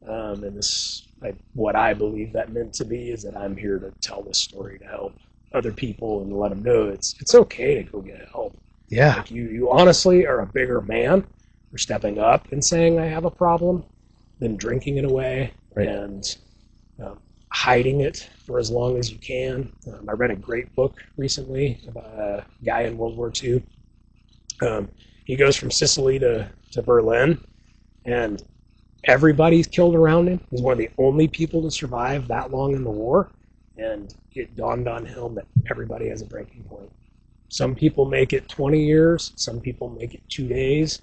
And this, what I believe that meant to be, is that I'm here to tell this story to help other people and let them know it's okay to go get help. Yeah. Like you honestly are a bigger man for stepping up and saying I have a problem than drinking it away. Right. And hiding it for as long as you can. I read a great book recently about a guy in World War II. He goes from Sicily to Berlin, and everybody's killed around him. He's one of the only people to survive that long in the war, and it dawned on him that everybody has a breaking point. Some people make it 20 years, some people make it 2 days.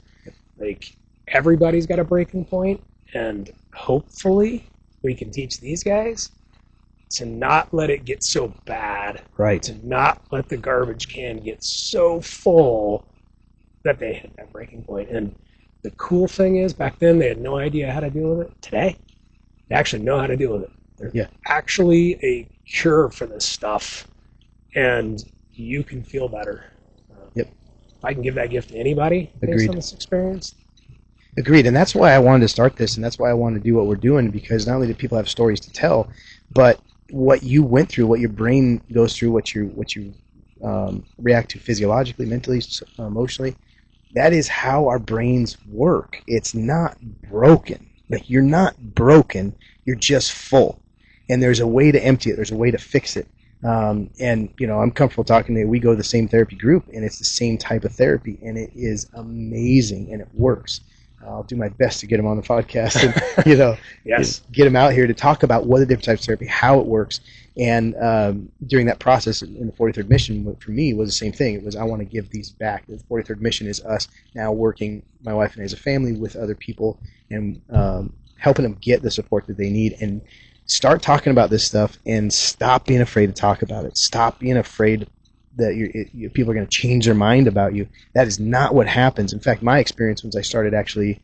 Like, everybody's got a breaking point, and hopefully we can teach these guys to not let it get so bad. Right. To not let the garbage can get so full that they hit that breaking point. And the cool thing is, back then they had no idea how to deal with it. Today, they actually know how to deal with it. There's actually a cure for this stuff, and you can feel better. If I can give that gift to anybody based on this experience. Agreed, and that's why I wanted to start this, and that's why I wanted to do what we're doing, because not only do people have stories to tell, but what you went through, what your brain goes through, what you react to physiologically, mentally, emotionally, that is how our brains work. It's not broken. Like, you're not broken, you're just full. And there's a way to empty it, there's a way to fix it. And, I'm comfortable talking to you. We go to the same therapy group, and it's the same type of therapy, and it is amazing, and it works. I'll do my best to get him on the podcast and, yes, get him out here to talk about what the different types of therapy, how it works. And during that process in the 43rd mission, for me, was the same thing. It was, I want to give these back. The 43rd mission is us now working, my wife and I as a family, with other people and helping them get the support that they need, and start talking about this stuff, and stop being afraid to talk about it. Stop being afraid that people are going to change their mind about you. That is not what happens. In fact, my experience was I started actually,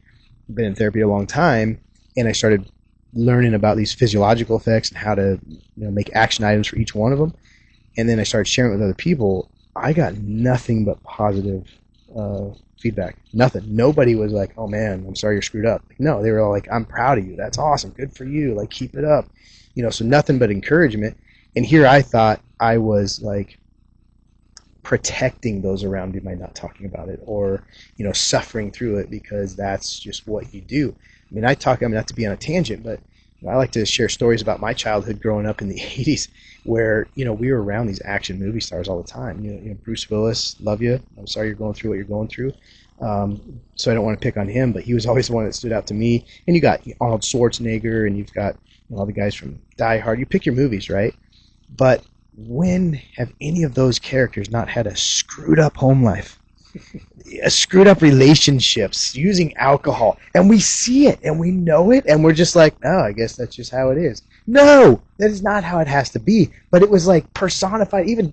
been in therapy a long time, and I started learning about these physiological effects and how to make action items for each one of them. And then I started sharing it with other people. I got nothing but positive feedback. Nothing. Nobody was like, oh man, I'm sorry you're screwed up. No, they were all like, I'm proud of you. That's awesome. Good for you. Like, keep it up. So nothing but encouragement. And here I thought I was like protecting those around me by not talking about it, or suffering through it, because that's just what you do. I mean, not to be on a tangent, but I like to share stories about my childhood growing up in the 80s, where we were around these action movie stars all the time. Bruce Willis, love you. I'm sorry you're going through what you're going through. So I don't want to pick on him, but he was always the one that stood out to me. And you got Arnold Schwarzenegger, and you've got all the guys from Die Hard. You pick your movies, right? But when have any of those characters not had a screwed up home life, a screwed up relationships, using alcohol, and we see it and we know it, and we're just like, oh, I guess that's just how it is. No, that is not how it has to be. But it was like personified. Even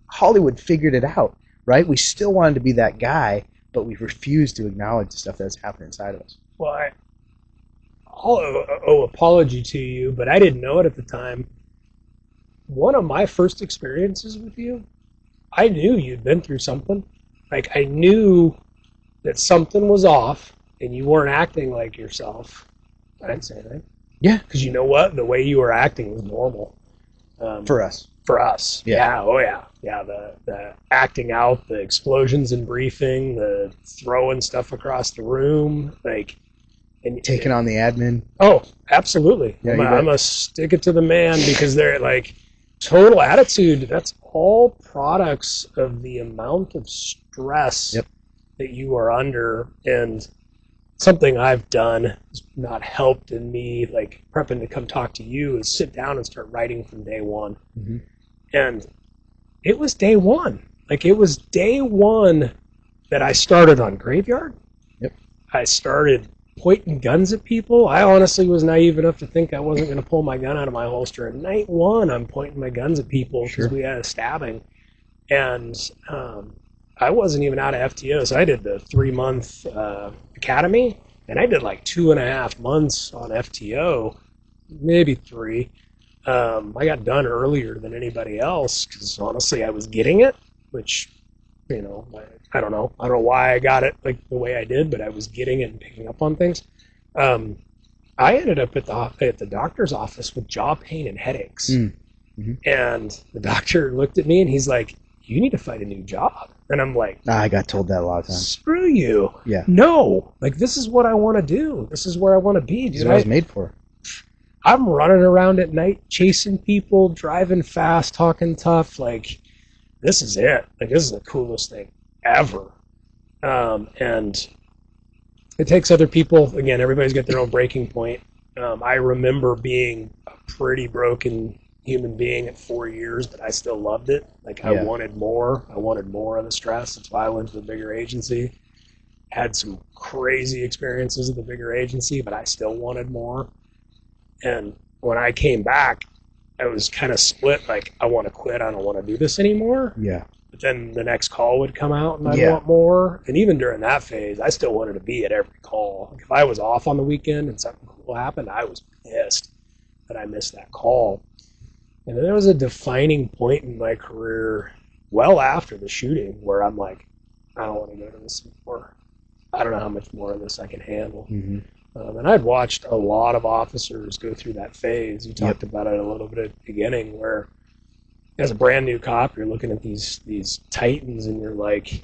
Hollywood figured it out, right? We still wanted to be that guy, but we refused to acknowledge the stuff that's happening inside of us. Well, I'll owe apology to you, but I didn't know it at the time. one of my first experiences with you, I knew you'd been through something. Like, I knew that something was off and you weren't acting like yourself. I didn't say anything. Yeah. Because you know what? The way you were acting was normal. For us. For us. Yeah. Oh, yeah. Yeah. The acting out, the explosions in briefing, the throwing stuff across the room, like, and Taking on the admin. Oh, absolutely. Yeah, I'm a stick it to the man, because they're like total attitude. That's all products of the amount of stress that you are under. And something I've done has not helped in me, like prepping to come talk to you, is sit down and start writing from day one. Mm-hmm. And it was day one. Like, it was day one that I started on Graveyard. Yep. I started pointing guns at people. I honestly was naive enough to think I wasn't going to pull my gun out of my holster. And night one, I'm pointing my guns at people because we had a stabbing. And I wasn't even out of FTO, so I did the 3-month academy, and I did like 2.5 months on FTO, maybe 3. I got done earlier than anybody else because honestly I was getting it, which, you know, I don't know why I got it like the way I did, but I was getting it and picking up on things. I ended up at the doctor's office with jaw pain and headaches. Mm-hmm. And the doctor looked at me and he's like, "You need to find a new job." And I'm like, I got told that a lot of times. Screw you. Yeah. No. Like, this is what I want to do. This is where I want to be. This is what I was made for. I'm running around at night, chasing people, driving fast, talking tough. Like, this is it. Like, this is the coolest thing ever. And it takes other people. Again, everybody's got their own breaking point. I remember being a pretty broken human being at 4 years, but I still loved it. Like, I wanted more. I wanted more of the stress. That's why I went to the bigger agency. Had some crazy experiences at the bigger agency, but I still wanted more. And when I came back, I was kind of split. Like, I want to quit. I don't want to do this anymore. Yeah. But then the next call would come out and I'd want more. And even during that phase, I still wanted to be at every call. Like, if I was off on the weekend and something cool happened, I was pissed that I missed that call. And then there was a defining point in my career well after the shooting where I'm like, I don't want to go to this anymore. I don't know how much more of this I can handle. Mm-hmm. And I'd watched a lot of officers go through that phase. You talked about it a little bit at the beginning, where as a brand new cop, you're looking at these titans and you're like,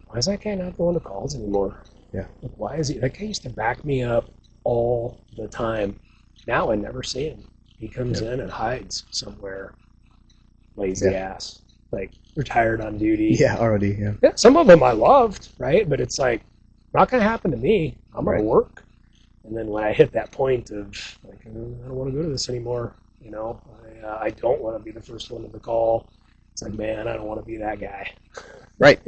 why is that guy not going to calls anymore? Yeah. Like, why is he? That guy used to back me up all the time. Now I never see him. He comes in and hides somewhere, lazy ass, like retired on duty. Yeah, already. Yeah, some of them I loved, right? But it's like, not going to happen to me. I'm going to work. And then when I hit that point of like, I don't want to go to this anymore, you know, I don't want to be the first one to the call. It's like, man, I don't want to be that guy. Right.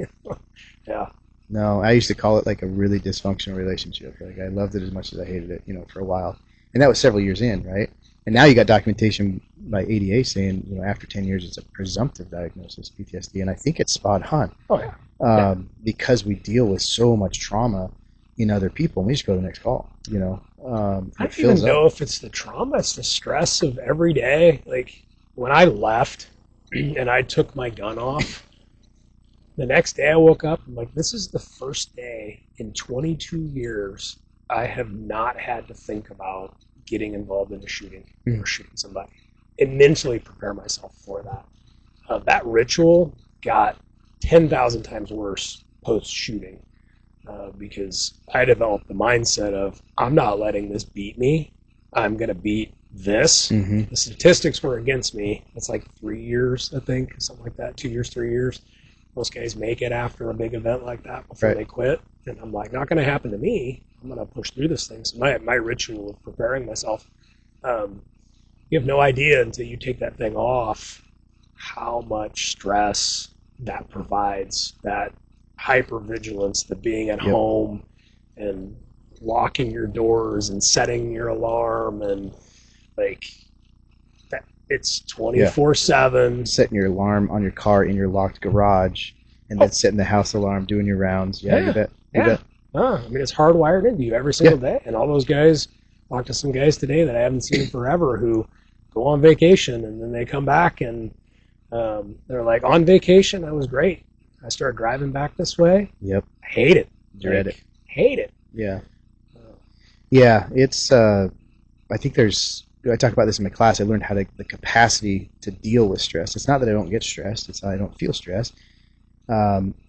Yeah. No, I used to call it like a really dysfunctional relationship. Like, I loved it as much as I hated it, you know, for a while. And that was several years in, right? And now you got documentation by ADA saying, you know, after 10 years, it's a presumptive diagnosis, PTSD. And I think it's spot on. Oh, yeah. Because we deal with so much trauma in other people. And we just go to the next call, you know. I don't even know if it's the trauma. It's the stress of every day. Like, when I left and I took my gun off, the next day I woke up, I'm like, this is the first day in 22 years I have not had to think about getting involved in a shooting or shooting somebody, and mentally prepare myself for that. That ritual got 10,000 times worse post-shooting because I developed the mindset of, I'm not letting this beat me. I'm going to beat this. Mm-hmm. The statistics were against me. It's like 3 years, I think, something like that, 2 years, 3 years. Most guys make it after a big event like that before they quit. And I'm like, not going to happen to me. I'm going to push through this thing. So my ritual of preparing myself, you have no idea until you take that thing off how much stress that provides, that hypervigilance, the being at home and locking your doors and setting your alarm, and like that, it's 24/7. Setting your alarm on your car in your locked garage, and then setting the house alarm, doing your rounds. You bet. I mean, it's hardwired into you every single day. And all those guys, talked to some guys today that I haven't seen in forever who go on vacation, and then they come back and they're like, on vacation, I was great. I started driving back this way. Yep. I hate it. Dread it. Hate it. Yeah. Yeah. It's, I think I talk about this in my class. I learned the capacity to deal with stress. It's not that I don't get stressed. It's not I don't feel stressed.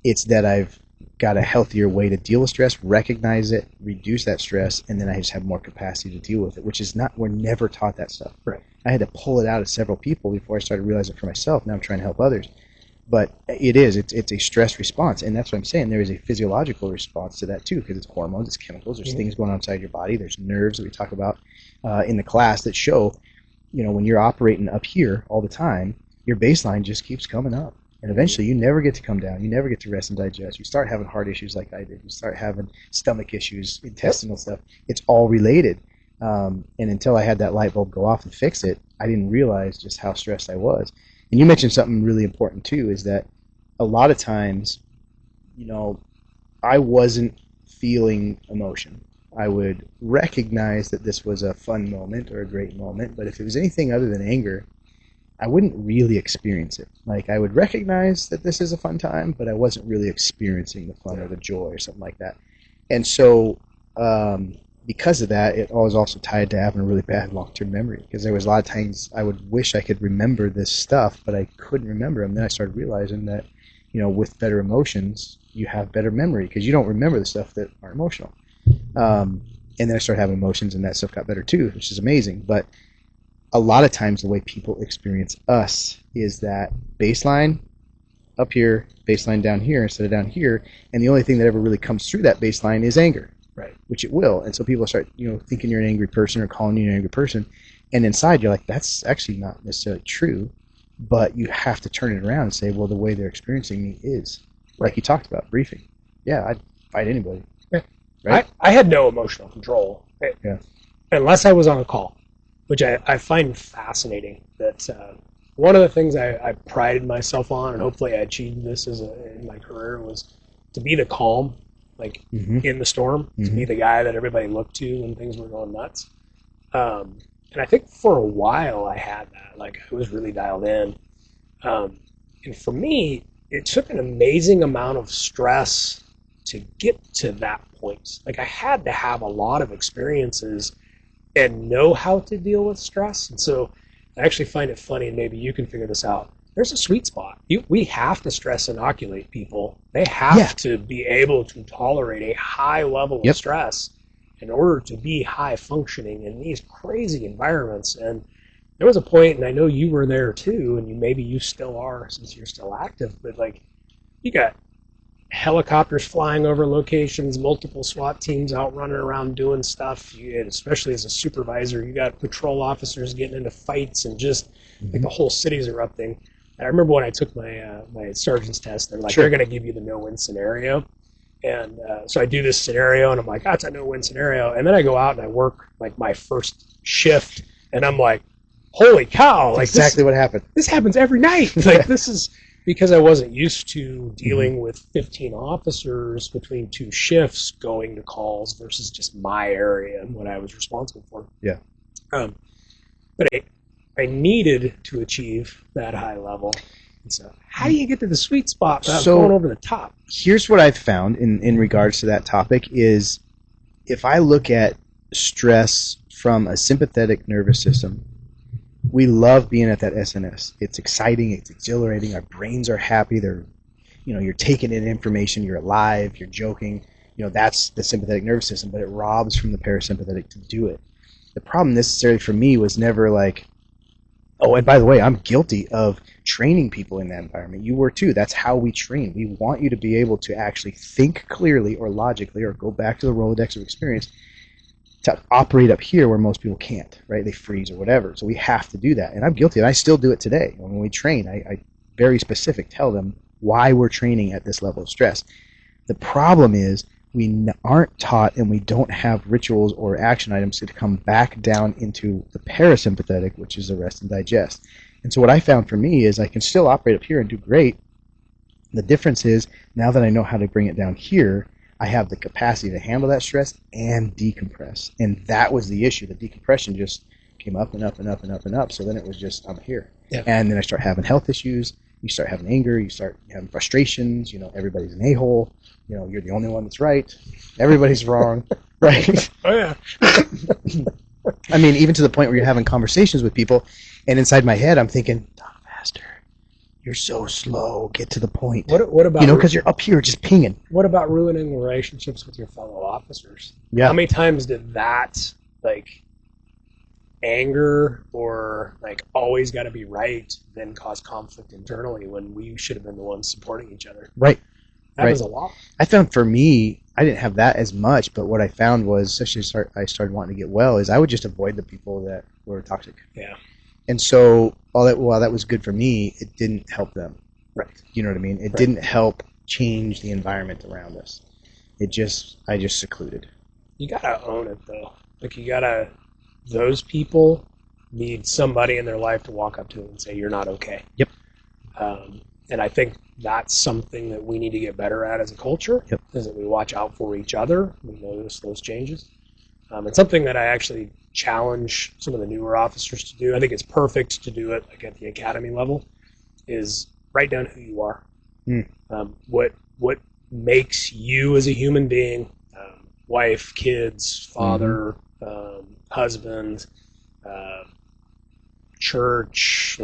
It's that I've got a healthier way to deal with stress, recognize it, reduce that stress, and then I just have more capacity to deal with it, which is not, we're never taught that stuff. Right. I had to pull it out of several people before I started realizing it for myself. Now I'm trying to help others. But it's a stress response, and that's what I'm saying. There is a physiological response to that too, because it's hormones, it's chemicals, there's things going on inside your body, there's nerves that we talk about in the class that show, when you're operating up here all the time, your baseline just keeps coming up. And eventually you never get to come down. You never get to rest and digest. You start having heart issues like I did. You start having stomach issues, intestinal stuff. It's all related. And until I had that light bulb go off and fix it, I didn't realize just how stressed I was. And you mentioned something really important too, is that a lot of times, I wasn't feeling emotion. I would recognize that this was a fun moment or a great moment, but if it was anything other than anger, I wouldn't really experience it. Like, I would recognize that this is a fun time, but I wasn't really experiencing the fun or the joy or something like that. And so, because of that, it was also tied to having a really bad long-term memory, because there was a lot of times I would wish I could remember this stuff, but I couldn't remember them. Then I started realizing that, with better emotions, you have better memory, because you don't remember the stuff that are emotional. And then I started having emotions, and that stuff got better too, which is amazing. But a lot of times the way people experience us is that baseline up here, baseline down here instead of down here, and the only thing that ever really comes through that baseline is anger, right? Which it will. And so people start, thinking you're an angry person or calling you an angry person, and inside you're like, that's actually not necessarily true, but you have to turn it around and say, well, the way they're experiencing me is, like you talked about, briefing. Yeah, I'd fight anybody. Yeah. Right? I had no emotional control, yeah, unless I was on a call, which I find fascinating. That one of the things I prided myself on, and hopefully I achieved this in my career, was to be the calm, like in the storm, to be the guy that everybody looked to when things were going nuts. And I think for a while I had that, like I was really dialed in. And for me, it took an amazing amount of stress to get to that point. Like, I had to have a lot of experiences and know how to deal with stress. And so I actually find it funny, and maybe you can figure this out. There's a sweet spot. We have to stress inoculate people. They have to be able to tolerate a high level of stress in order to be high functioning in these crazy environments. And there was a point, and I know you were there too, and maybe you still are since you're still active, but like, you got helicopters flying over locations, multiple SWAT teams out running around doing stuff. Especially as a supervisor, you got patrol officers getting into fights, and just like the whole city's erupting. I remember when I took my sergeant's test, they're like, they're going to give you the no-win scenario. And so I do this scenario, and I'm like, that's a no-win scenario. And then I go out and I work like my first shift, and I'm like, holy cow. Like, exactly what happened. This happens every night. Like, this is because I wasn't used to dealing with 15 officers between two shifts going to calls versus just my area and what I was responsible for. Yeah. But I needed to achieve that high level. And so how do you get to the sweet spot without going over the top? Here's what I've found in regards to that topic is, if I look at stress from a sympathetic nervous system, we love being at that SNS. It's exciting, it's exhilarating, our brains are happy, you're taking in information, you're alive, you're joking. That's the sympathetic nervous system, but it robs from the parasympathetic to do it. The problem necessarily for me was never like, oh, and by the way, I'm guilty of training people in that environment. You were too. That's how we train. We want you to be able to actually think clearly or logically, or go back to the Rolodex of experience, to operate up here where most people can't, right? They freeze or whatever. So we have to do that. And I'm guilty, and I still do it today. When we train, I very specific tell them why we're training at this level of stress. The problem is we aren't taught, and we don't have rituals or action items to come back down into the parasympathetic, which is the rest and digest. And so what I found for me is I can still operate up here and do great. The difference is, now that I know how to bring it down here, I have the capacity to handle that stress and decompress. And that was the issue. The decompression just came up and up and up and up and up. So then it was just, I'm here. Yeah. And then I start having health issues. You start having anger. You start having frustrations. Everybody's an a-hole. You're the only one that's right. Everybody's wrong. Right? Oh, yeah. I mean, even to the point where you're having conversations with people, and inside my head, I'm thinking, talk faster. You're so slow. Get to the point. What about because you're up here just pinging. What about ruining relationships with your fellow officers? Yeah. How many times did that anger or always got to be right then cause conflict internally when we should have been the ones supporting each other? Right. That was a lot. I found for me, I didn't have that as much, but what I found was, especially I started wanting to get well, is I would just avoid the people that were toxic. Yeah. And so while that was good for me, it didn't help them. Right. You know what I mean? It didn't help change the environment around us. I just secluded. You gotta own it though. Those people need somebody in their life to walk up to them and say, you're not okay. Yep. And I think that's something that we need to get better at as a culture, Yep. is that we watch out for each other. We notice those changes. It's something that I actually challenge some of the newer officers to do. I think it's perfect to do it at the academy level, is write down who you are. What makes you as a human being, wife, kids, father, husband, church,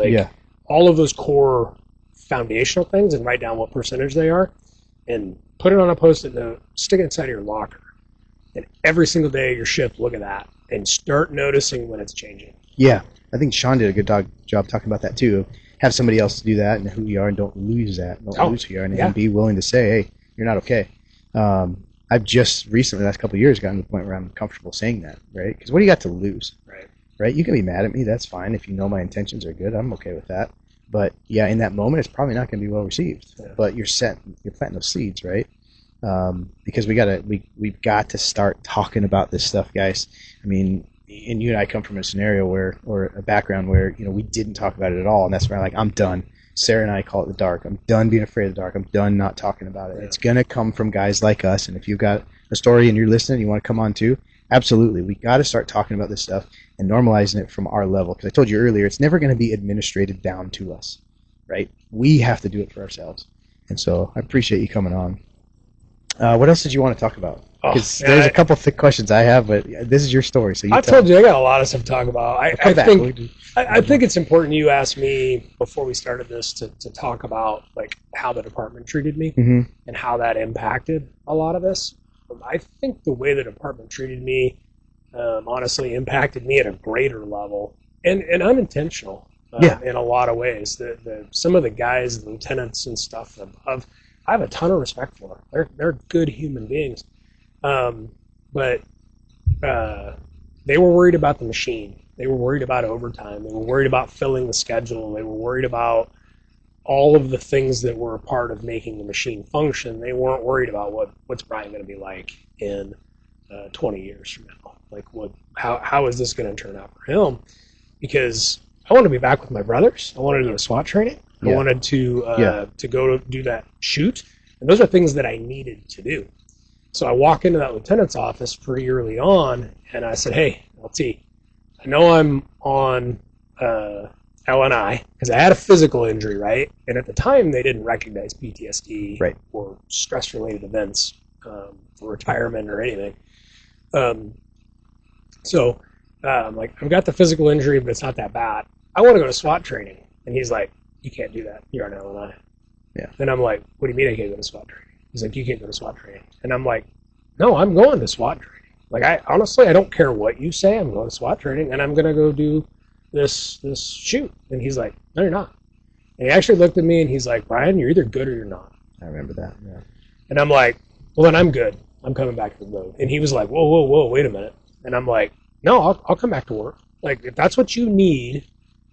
all of those core foundational things, and write down what percentage they are, and put it on a Post-it note, stick it inside of your locker, and every single day of your shift, look at that, and start noticing when it's changing. Yeah, I think Sean did a good job talking about that too. Have somebody else do that, and who you are, and don't lose that. Don't lose who you are, and be willing to say, hey, you're not okay. I've just recently, the last couple of years, gotten to the point where I'm comfortable saying that, right? Because what do you got to lose? Right? You can be mad at me, that's fine. If you know my intentions are good, I'm okay with that. But yeah, in that moment, it's probably not going to be well received. Yeah. But you're planting those seeds, right? Because we've got to start talking about this stuff, guys. I mean, and you and I come from a scenario or a background where we didn't talk about it at all, and that's where I'm done. Sarah and I call it the dark. I'm done being afraid of the dark. I'm done not talking about it. Yeah. It's gonna come from guys like us, and if you've got a story and you're listening, you want to come on too. Absolutely, we got to start talking about this stuff and normalizing it from our level. Because I told you earlier, it's never going to be administrated down to us, right? We have to do it for ourselves. And so I appreciate you coming on. What else did you want to talk about? Because there's a couple thick questions I have, but this is your story. So I told you I got a lot of stuff to talk about. I think it's important you asked me before we started this to talk about how the department treated me and how that impacted a lot of this. I think the way the department treated me honestly impacted me at a greater level and unintentional in a lot of ways. Some of the guys, the lieutenants and stuff I have a ton of respect for. They're good human beings. But they were worried about the machine. They were worried about overtime. They were worried about filling the schedule. They were worried about all of the things that were a part of making the machine function. They weren't worried about what's Bryan going to be like in 20 years from now. How is this going to turn out for him? Because I wanted to be back with my brothers. I wanted to go to SWAT training. I wanted to go to do that shoot. And those are things that I needed to do. So I walk into that lieutenant's office pretty early on, and I said, hey, LT, I know I'm on LNI because I had a physical injury, right? And at the time, they didn't recognize PTSD or stress-related events for retirement or anything. So I'm like, I've got the physical injury, but it's not that bad. I want to go to SWAT training. And he's like, you can't do that. You're on LNI. Yeah. And I'm like, what do you mean I can't go to SWAT training? He's like, you can't go to SWAT training. And I'm like, no, I'm going to SWAT training. I don't care what you say. I'm going to SWAT training, and I'm going to go do this shoot. And he's like, no, you're not. And he actually looked at me, and he's like, Bryan, you're either good or you're not. I remember that, yeah. And I'm like, well, then I'm good. I'm coming back to the road. And he was like, whoa, wait a minute. And I'm like, no, I'll come back to work. If that's what you need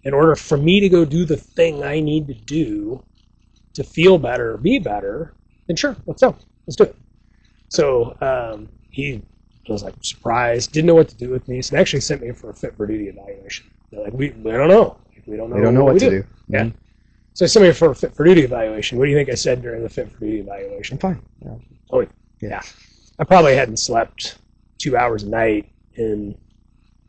in order for me to go do the thing I need to do to feel better or be better, then sure, let's go. Let's do it. So he was surprised, didn't know what to do with me. So they actually sent me for a fit for duty evaluation. They're like, we don't know. We don't know what to do. Yeah. Mm-hmm. So they sent me for a fit for duty evaluation. What do you think I said during the fit for duty evaluation? I'm fine. Yeah. Oh, yeah. I probably hadn't slept 2 hours a night in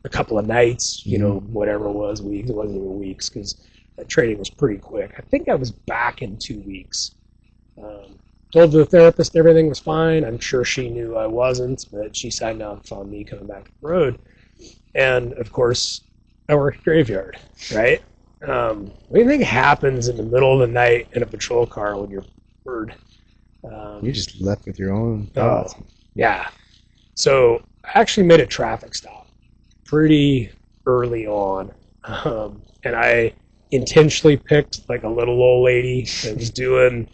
a couple of nights, whatever it was, weeks. It wasn't even weeks because that training was pretty quick. I think I was back in 2 weeks. Told the therapist everything was fine. I'm sure she knew I wasn't, but she signed off on me coming back to the road. And of course, I work graveyard, right? What do you think happens in the middle of the night in a patrol car when you're bored? You're just left with your own thoughts. Yeah. So I actually made a traffic stop pretty early on. And I intentionally picked like a little old lady that was doing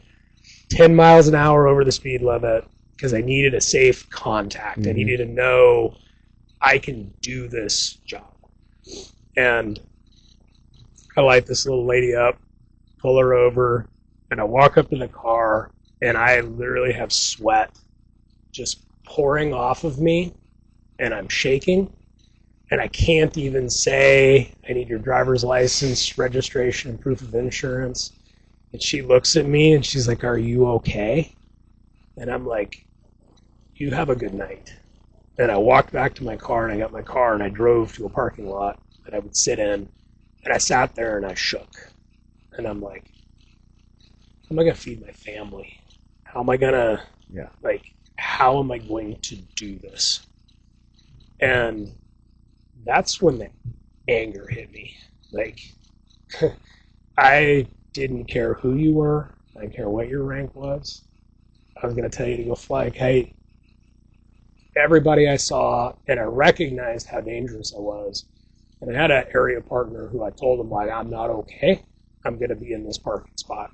10 miles an hour over the speed limit because I needed a safe contact. Mm-hmm. I needed to know I can do this job. And I light this little lady up, pull her over, and I walk up to the car, and I literally have sweat just pouring off of me, and I'm shaking, and I can't even say, I need your driver's license, registration, and proof of insurance. And she looks at me, and she's like, are you okay? And I'm like, you have a good night. And I walked back to my car, and I got my car, and I drove to a parking lot that I would sit in. And I sat there, and I shook. And I'm like, how am I going to feed my family? How am I going to, how am I going to do this? And that's when the anger hit me. Like, I didn't care who you were. I didn't care what your rank was. I was going to tell you to go fly a kite. Everybody I saw, and I recognized how dangerous I was. And I had an area partner who I told him, like, I'm not okay. I'm going to be in this parking spot.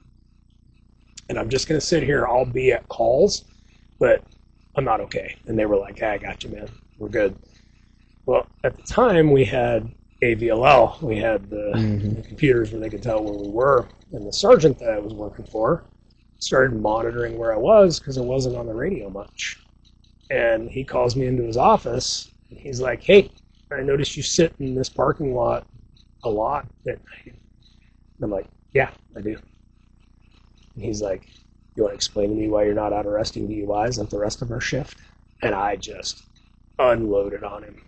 And I'm just going to sit here. I'll be at calls, but I'm not okay. And they were like, hey, I got you, man. We're good. Well, at the time, we had AVLL. We had the computers where they could tell where we were. And the sergeant that I was working for started monitoring where I was because I wasn't on the radio much. And he calls me into his office, and he's like, hey, I noticed you sit in this parking lot a lot at night. And I'm like, yeah, I do. And he's like, you want to explain to me why you're not out arresting DUIs like the rest of our shift? And I just unloaded on him.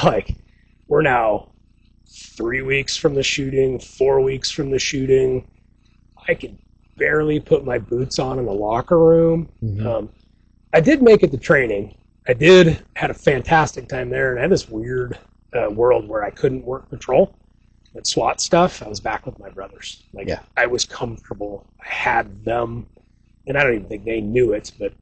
Like, we're now 3 weeks from the shooting, 4 weeks from the shooting. I could barely put my boots on in the locker room. Mm-hmm. I did make it to training. Had a fantastic time there, and I had this weird world where I couldn't work patrol. But SWAT stuff, I was back with my brothers. I was comfortable. I had them, and I don't even think they knew it, but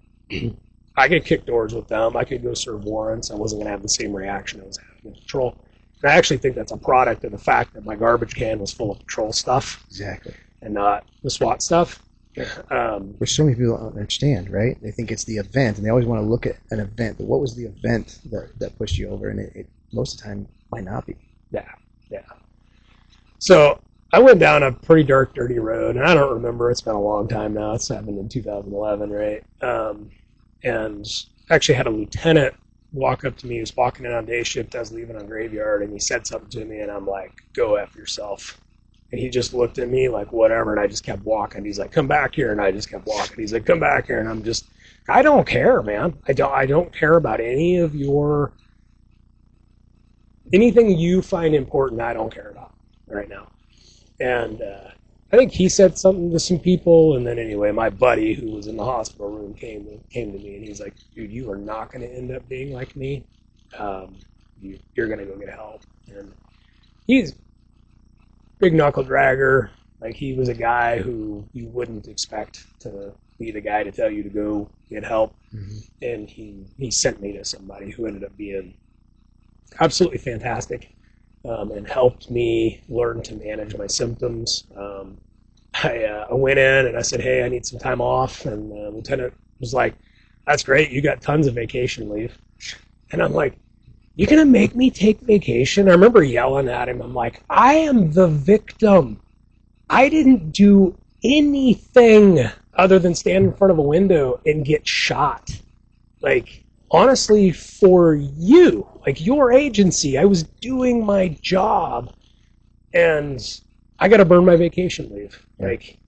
I could kick doors with them. I could go serve warrants. I wasn't going to have the same reaction I was having in patrol. And I actually think that's a product of the fact that my garbage can was full of patrol stuff. Exactly. And not the SWAT stuff. Which so many people don't understand, right? They think it's the event, and they always want to look at an event. But what was the event that pushed you over? And it most of the time might not be. Yeah. So I went down a pretty dark, dirty road, and I don't remember. It's been a long time now. It's happened in 2011, right? And actually had a lieutenant walk up to me. He was walking in on day shift. I was leaving on graveyard, and he said something to me, and I'm like, go F yourself. And he just looked at me like, whatever, and I just kept walking. He's like, come back here, and I just kept walking. He's like, come back here, and I'm just, I don't care, man. I don't care about any of anything you find important, I don't care about right now. And I think he said something to some people, and then anyway, my buddy who was in the hospital room came to me, and he's like, dude, you are not going to end up being like me. You're going to go get help. And he's big knuckle dragger. Like, he was a guy who you wouldn't expect to be the guy to tell you to go get help. Mm-hmm. And he sent me to somebody who ended up being absolutely fantastic, and helped me learn to manage my symptoms. I went in and I said, hey, I need some time off. And the lieutenant was like, that's great. You got tons of vacation leave. And I'm like, you gonna make me take vacation? I remember yelling at him. I'm like, I am the victim. I didn't do anything other than stand in front of a window and get shot. Like, honestly, for you, like your agency, I was doing my job, and I got to burn my vacation leave. Yeah. Like,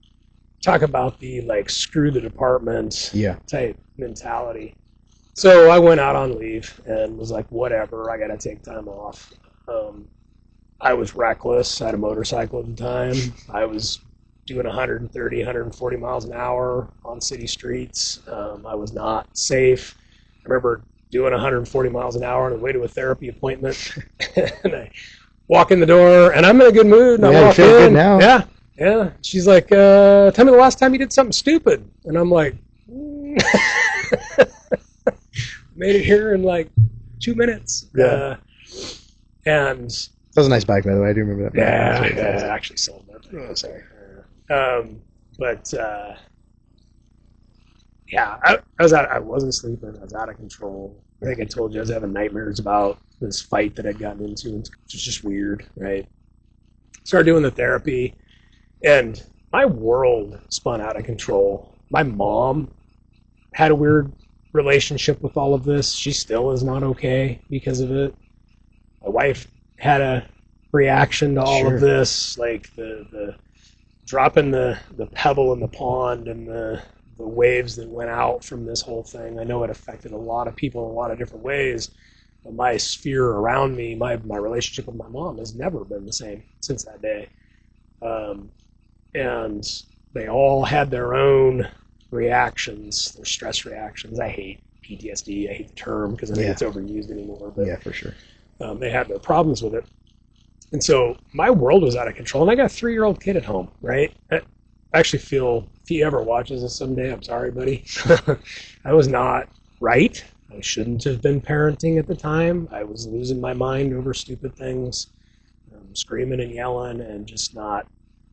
talk about the, like, screw the department type mentality. So I went out on leave and was like, whatever, I got to take time off. I was reckless. I had a motorcycle at the time. I was doing 130, 140 miles an hour on city streets. I was not safe. I remember doing 140 miles an hour on the way to a therapy appointment. And I walk in the door, and I'm in a good mood. And I walk you feel in. good now. Yeah, yeah. She's like, tell me the last time you did something stupid. And I'm like, made it here in like 2 minutes. Yeah. And that was a nice bike, by the way. I do remember that. Yeah, I actually sold that thing. Oh, sorry. But yeah, I wasn't sleeping. I was out of control. I think I told you I was having nightmares about this fight that I'd gotten into. It was just weird, right? Started doing the therapy, and my world spun out of control. My mom had a weird relationship with all of this. She still is not okay because of it. My wife had a reaction to all of this, like the dropping the pebble in the pond and the waves that went out from this whole thing. I know it affected a lot of people in a lot of different ways, but my sphere around me, my relationship with my mom has never been the same since that day. And they all had their own reactions, their stress reactions. I hate PTSD. I hate the term because I think it's overused anymore. But yeah, for sure. They had their problems with it. And so my world was out of control. And I got a 3-year-old kid at home, right? I actually feel, if he ever watches this someday, I'm sorry, buddy. I was not right. I shouldn't have been parenting at the time. I was losing my mind over stupid things, screaming and yelling and just not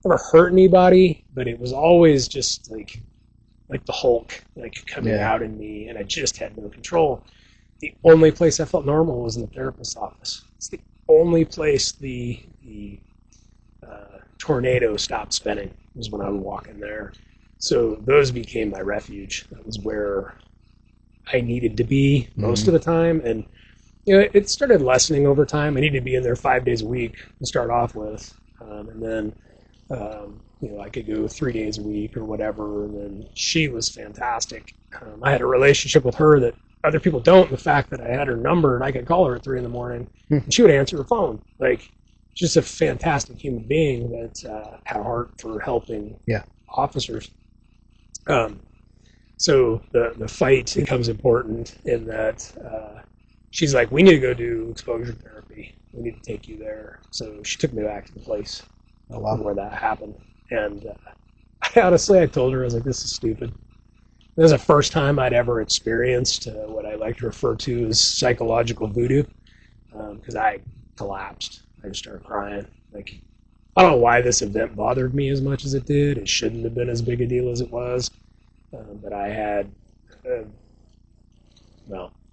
never hurt anybody. But it was always just like the Hulk, like coming out in me. And I just had no control. The only place I felt normal was in the therapist's office. It's the only place the tornado stopped spinning was when I would walk in there. So those became my refuge. That was where I needed to be most of the time. And it started lessening over time. I needed to be in there 5 days a week to start off with. And then I could go 3 days a week or whatever. And then she was fantastic. I had a relationship with her that other people don't. The fact that I had her number and I could call her at 3 a.m. and she would answer her phone. Like, just a fantastic human being that had a heart for helping officers. So the fight becomes important in that she's like, we need to go do exposure therapy. We need to take you there. So she took me back to the place where that happened. And I told her, I was like, this is stupid. It was the first time I'd ever experienced what I like to refer to as psychological voodoo, because I collapsed. I just started crying. Like, I don't know why this event bothered me as much as it did. It shouldn't have been as big a deal as it was. But I had,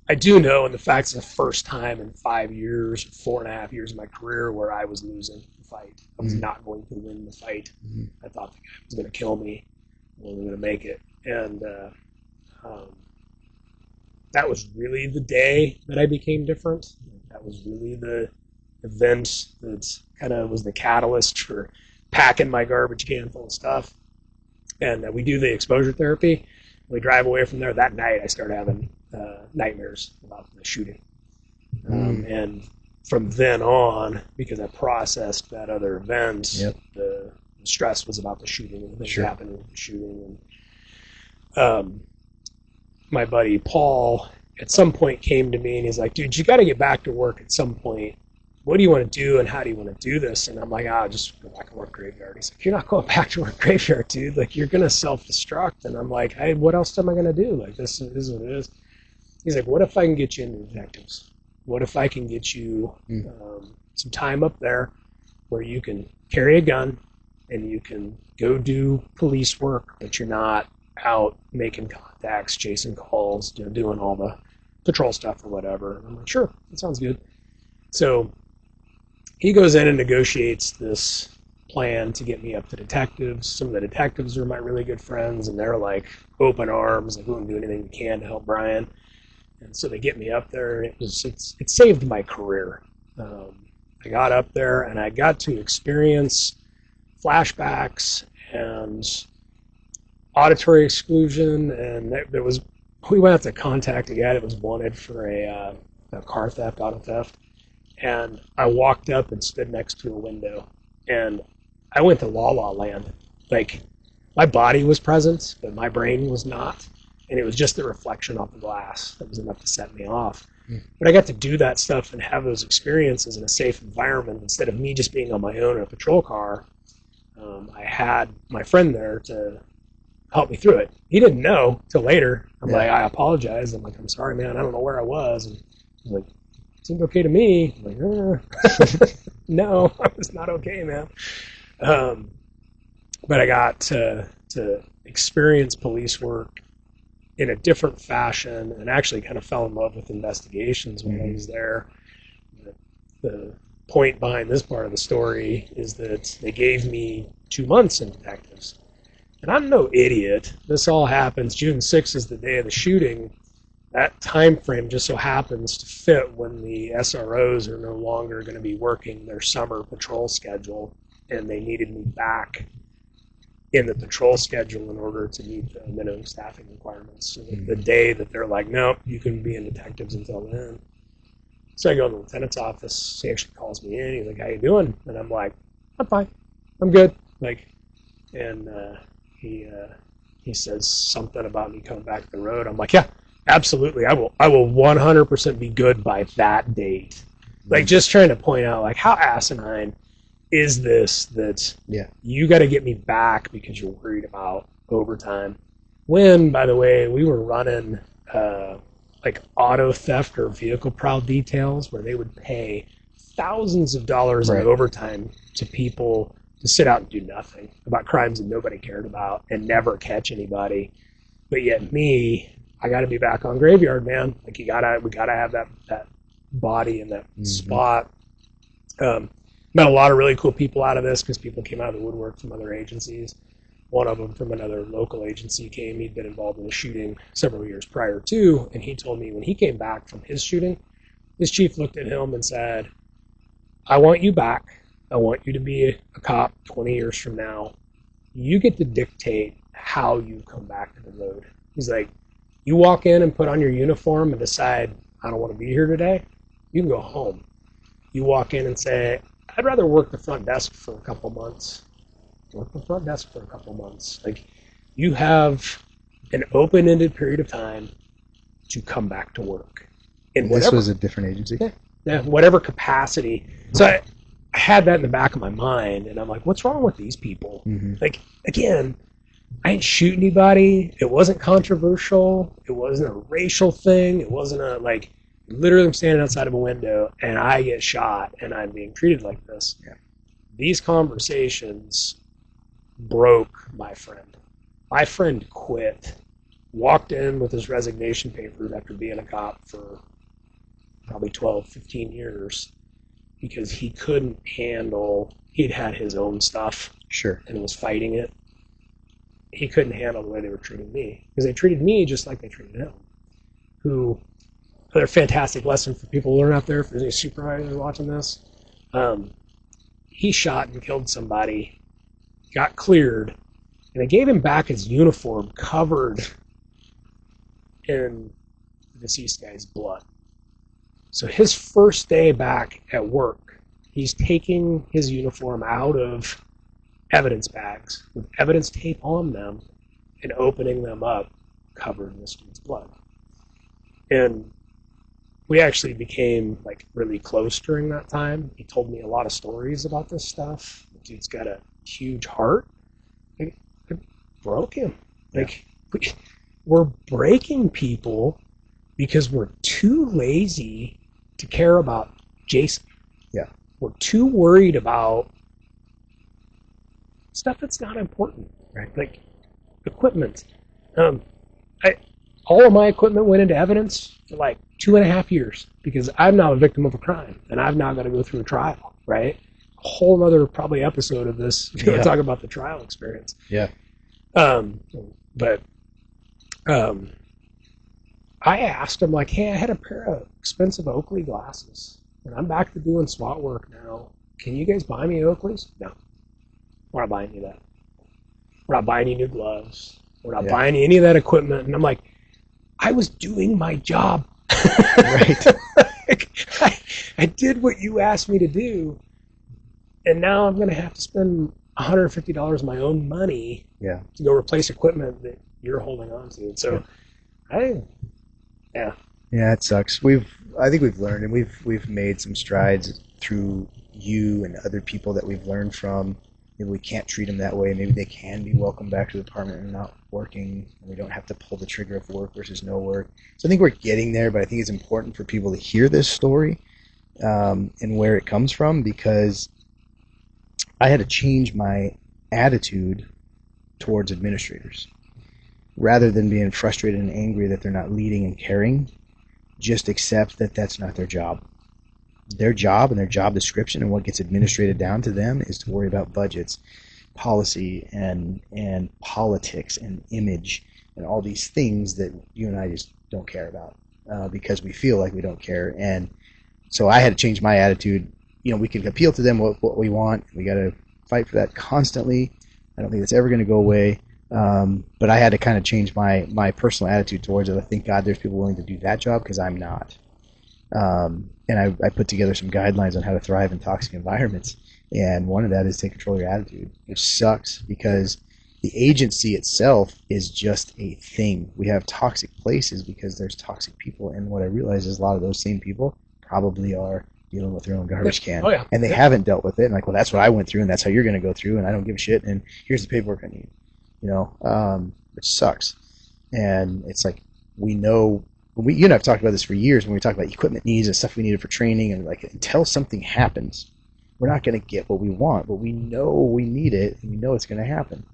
I do know, and the fact it's the first time in 5 years, 4.5 years of my career where I was losing the fight. I was not going to win the fight. I thought the guy was going to kill me. I wasn't going to make it. And that was really the day that I became different. That was really the event that kind of was the catalyst for packing my garbage can full of stuff. And we do the exposure therapy. We drive away from there. That night I started having nightmares about the shooting. And from then on, because I processed that other event, the stress was about the shooting and the things happening with the shooting. And my buddy Paul at some point came to me and he's like, dude, you got to get back to work at some point. What do you want to do and how do you want to do this? And I'm like, just go back and work graveyard. He's like, you're not going back to work graveyard, dude. Like, you're going to self-destruct. And I'm like, what else am I going to do? Like, this is what it is. He's like, what if I can get you into detectives? What if I can get you some time up there where you can carry a gun and you can go do police work, but you're not out making contacts, chasing calls, doing all the patrol stuff or whatever. And I'm like, sure, that sounds good. So he goes in and negotiates this plan to get me up to detectives. Some of the detectives are my really good friends, and they're like open arms, like, we will do anything we can to help Bryan. And so they get me up there, and it saved my career. I got up there, and I got to experience flashbacks and auditory exclusion, and there was we went out to contact a guy that was wanted for a car theft, auto theft. And I walked up and stood next to a window. And I went to La La Land. Like, my body was present, but my brain was not. And it was just the reflection off the glass that was enough to set me off. But I got to do that stuff and have those experiences in a safe environment instead of me just being on my own in a patrol car. I had my friend there to help me through it. He didn't know till later. I'm like, I apologize. I'm like, I'm sorry, man. I don't know where I was. And he's like, it seemed okay to me. I'm like, no, I was not okay, man. But I got to experience police work in a different fashion and actually kind of fell in love with investigations when I was there. The point behind this part of the story is that they gave me 2 months in detectives. And I'm no idiot. This all happens. June 6th is the day of the shooting. That time frame just so happens to fit when the SROs are no longer going to be working their summer patrol schedule, and they needed me back in the patrol schedule in order to meet the minimum staffing requirements. So the day that they're like, nope, you can be in detectives until then. So I go to the lieutenant's office. He actually calls me in. He's like, how you doing? And I'm like, I'm fine. I'm good. Like, and he says something about me coming back to the road. I'm like, yeah, absolutely. I will 100% be good by that date. Like, just trying to point out, like, how asinine is this that you got to get me back because you're worried about overtime. When, by the way, we were running like auto theft or vehicle prowl details where they would pay thousands of dollars in overtime to people to sit out and do nothing about crimes that nobody cared about and never catch anybody. But yet me, I got to be back on graveyard, man. Like, we got to have that body in that spot. Met a lot of really cool people out of this because people came out of the woodwork from other agencies. One of them from another local agency came. He'd been involved in a shooting several years prior to, and he told me when he came back from his shooting, his chief looked at him and said, I want you back. I want you to be a cop 20 years from now. You get to dictate how you come back to the road. He's like, you walk in and put on your uniform and decide, I don't want to be here today, you can go home. You walk in and say, I'd rather work the front desk for a couple months. Work the front desk for a couple months. Like, you have an open-ended period of time to come back to work. And this was a different agency? Yeah, whatever capacity. So I had that in the back of my mind, and I'm like, what's wrong with these people? Like, again, I didn't shoot anybody. It wasn't controversial. It wasn't a racial thing. It wasn't a, like, literally I'm standing outside of a window, and I get shot, and I'm being treated like this. Yeah. These conversations broke my friend. My friend quit, walked in with his resignation papers after being a cop for probably 12, 15 years because he couldn't handle, he'd had his own stuff and was fighting it. He couldn't handle the way they were treating me because they treated me just like they treated him. Another fantastic lesson for people to learn out there, if there's any supervisors watching this. He shot and killed somebody, got cleared, and they gave him back his uniform covered in the deceased guy's blood. So his first day back at work, he's taking his uniform out of evidence bags with evidence tape on them and opening them up covered in this dude's blood. And we actually became like really close during that time. He told me a lot of stories about this stuff. The dude's got a huge heart. It broke him. Like, we're breaking people because we're too lazy to care about Jason. Yeah. We're too worried about stuff that's not important, right? Like equipment. All of my equipment went into evidence for like 2.5 years because I'm now a victim of a crime and I've now got to go through a trial, right? A whole other probably episode of this. We're going to talk about the trial experience. Yeah. But I asked him, like, hey, I had a pair of expensive Oakley glasses and I'm back to doing SWAT work now. Can you guys buy me Oakleys? No. We're not buying you that. We're not buying you new gloves. We're not buying you any of that equipment. And I'm like, I was doing my job. Right. Like, I did what you asked me to do, and now I'm going to have to spend $150 of my own money to go replace equipment that you're holding on to. So, yeah, it sucks. I think we've learned, and we've made some strides through you and other people that we've learned from. Maybe we can't treat them that way. Maybe they can be welcome back to the department and not working. And we don't have to pull the trigger of work versus no work. So I think we're getting there, but I think it's important for people to hear this story and where it comes from, because I had to change my attitude towards administrators. Rather than being frustrated and angry that they're not leading and caring, just accept that that's not their job. Their job and their job description and what gets administrated down to them is to worry about budgets, policy, and politics and image and all these things that you and I just don't care about because we feel like we don't care. And so I had to change my attitude. We can appeal to them what we want. We got to fight for that constantly. I don't think that's ever going to go away. But I had to kind of change my personal attitude towards it. I thank God there's people willing to do that job because I'm not. And I put together some guidelines on how to thrive in toxic environments. And one of that is take control of your attitude, which sucks because the agency itself is just a thing. We have toxic places because there's toxic people. And what I realize is a lot of those same people probably are dealing with their own garbage can. Oh, yeah. And they haven't dealt with it. And like, well, that's what I went through and that's how you're going to go through. And I don't give a shit. And here's the paperwork I need, which sucks. And it's like, we know, you and I have talked about this for years when we talk about equipment needs and stuff we needed for training, and like until something happens, we're not going to get what we want, but we know we need it and we know it's going to happen.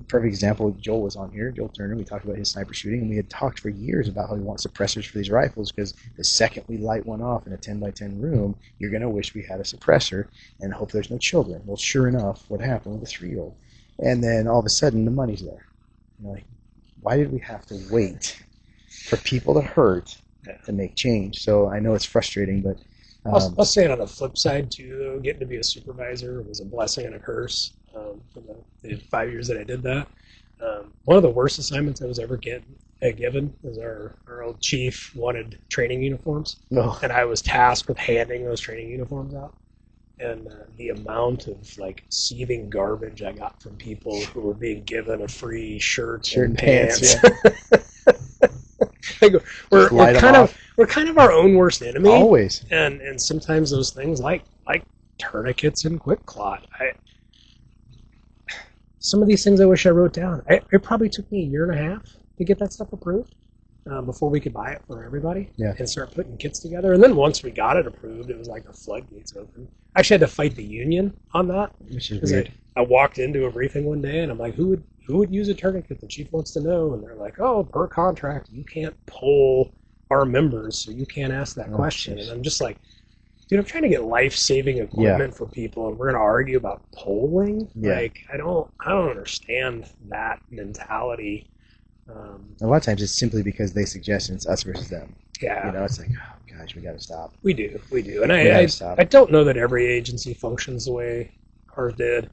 Perfect example, Joel was on here, Joel Turner. We talked about his sniper shooting, and we had talked for years about how we want suppressors for these rifles because the second we light one off in a 10x10 room, you're going to wish we had a suppressor and hope there's no children. Well, sure enough, what happened with a 3-year-old? And then all of a sudden, the money's there. Like, why did we have to wait for people to hurt to make change? So I know it's frustrating, but I'll say it on the flip side too. Though, getting to be a supervisor was a blessing and a curse. For the 5 years that I did that, one of the worst assignments I was ever given was our old chief wanted training uniforms, and I was tasked with handing those training uniforms out. And the amount of like seething garbage I got from people who were being given a free shirt and pants. Like, we're kind of our own worst enemy. Always. And sometimes those things like tourniquets and quick clot. Some of these things I wish I wrote down. It probably took me a year and a half to get that stuff approved before we could buy it for everybody and start putting kits together. And then once we got it approved, it was like the floodgates open. I actually had to fight the union on that. Which is weird. I walked into a briefing one day and I'm like, who would use a tourniquet? The chief wants to know. And they're like, oh, per contract, you can't poll our members, so you can't ask that question. Geez. And I'm just like, dude, I'm trying to get life-saving equipment for people, and we're going to argue about polling? Like, I don't understand that mentality. A lot of times it's simply because they suggest it's us versus them. Yeah. It's like, oh gosh, we got to stop. We do. And I don't know that every agency functions the way ours did.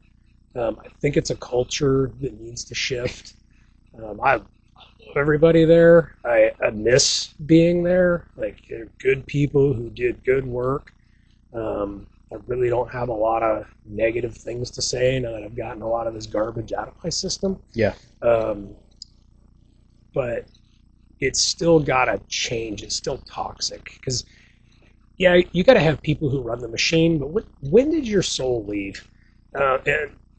I think it's a culture that needs to shift. I love everybody there. I miss being there. Like, they're good people who did good work. I really don't have a lot of negative things to say now that I've gotten a lot of this garbage out of my system. Yeah. But it's still got to change. It's still toxic because, you got to have people who run the machine. But when did your soul leave?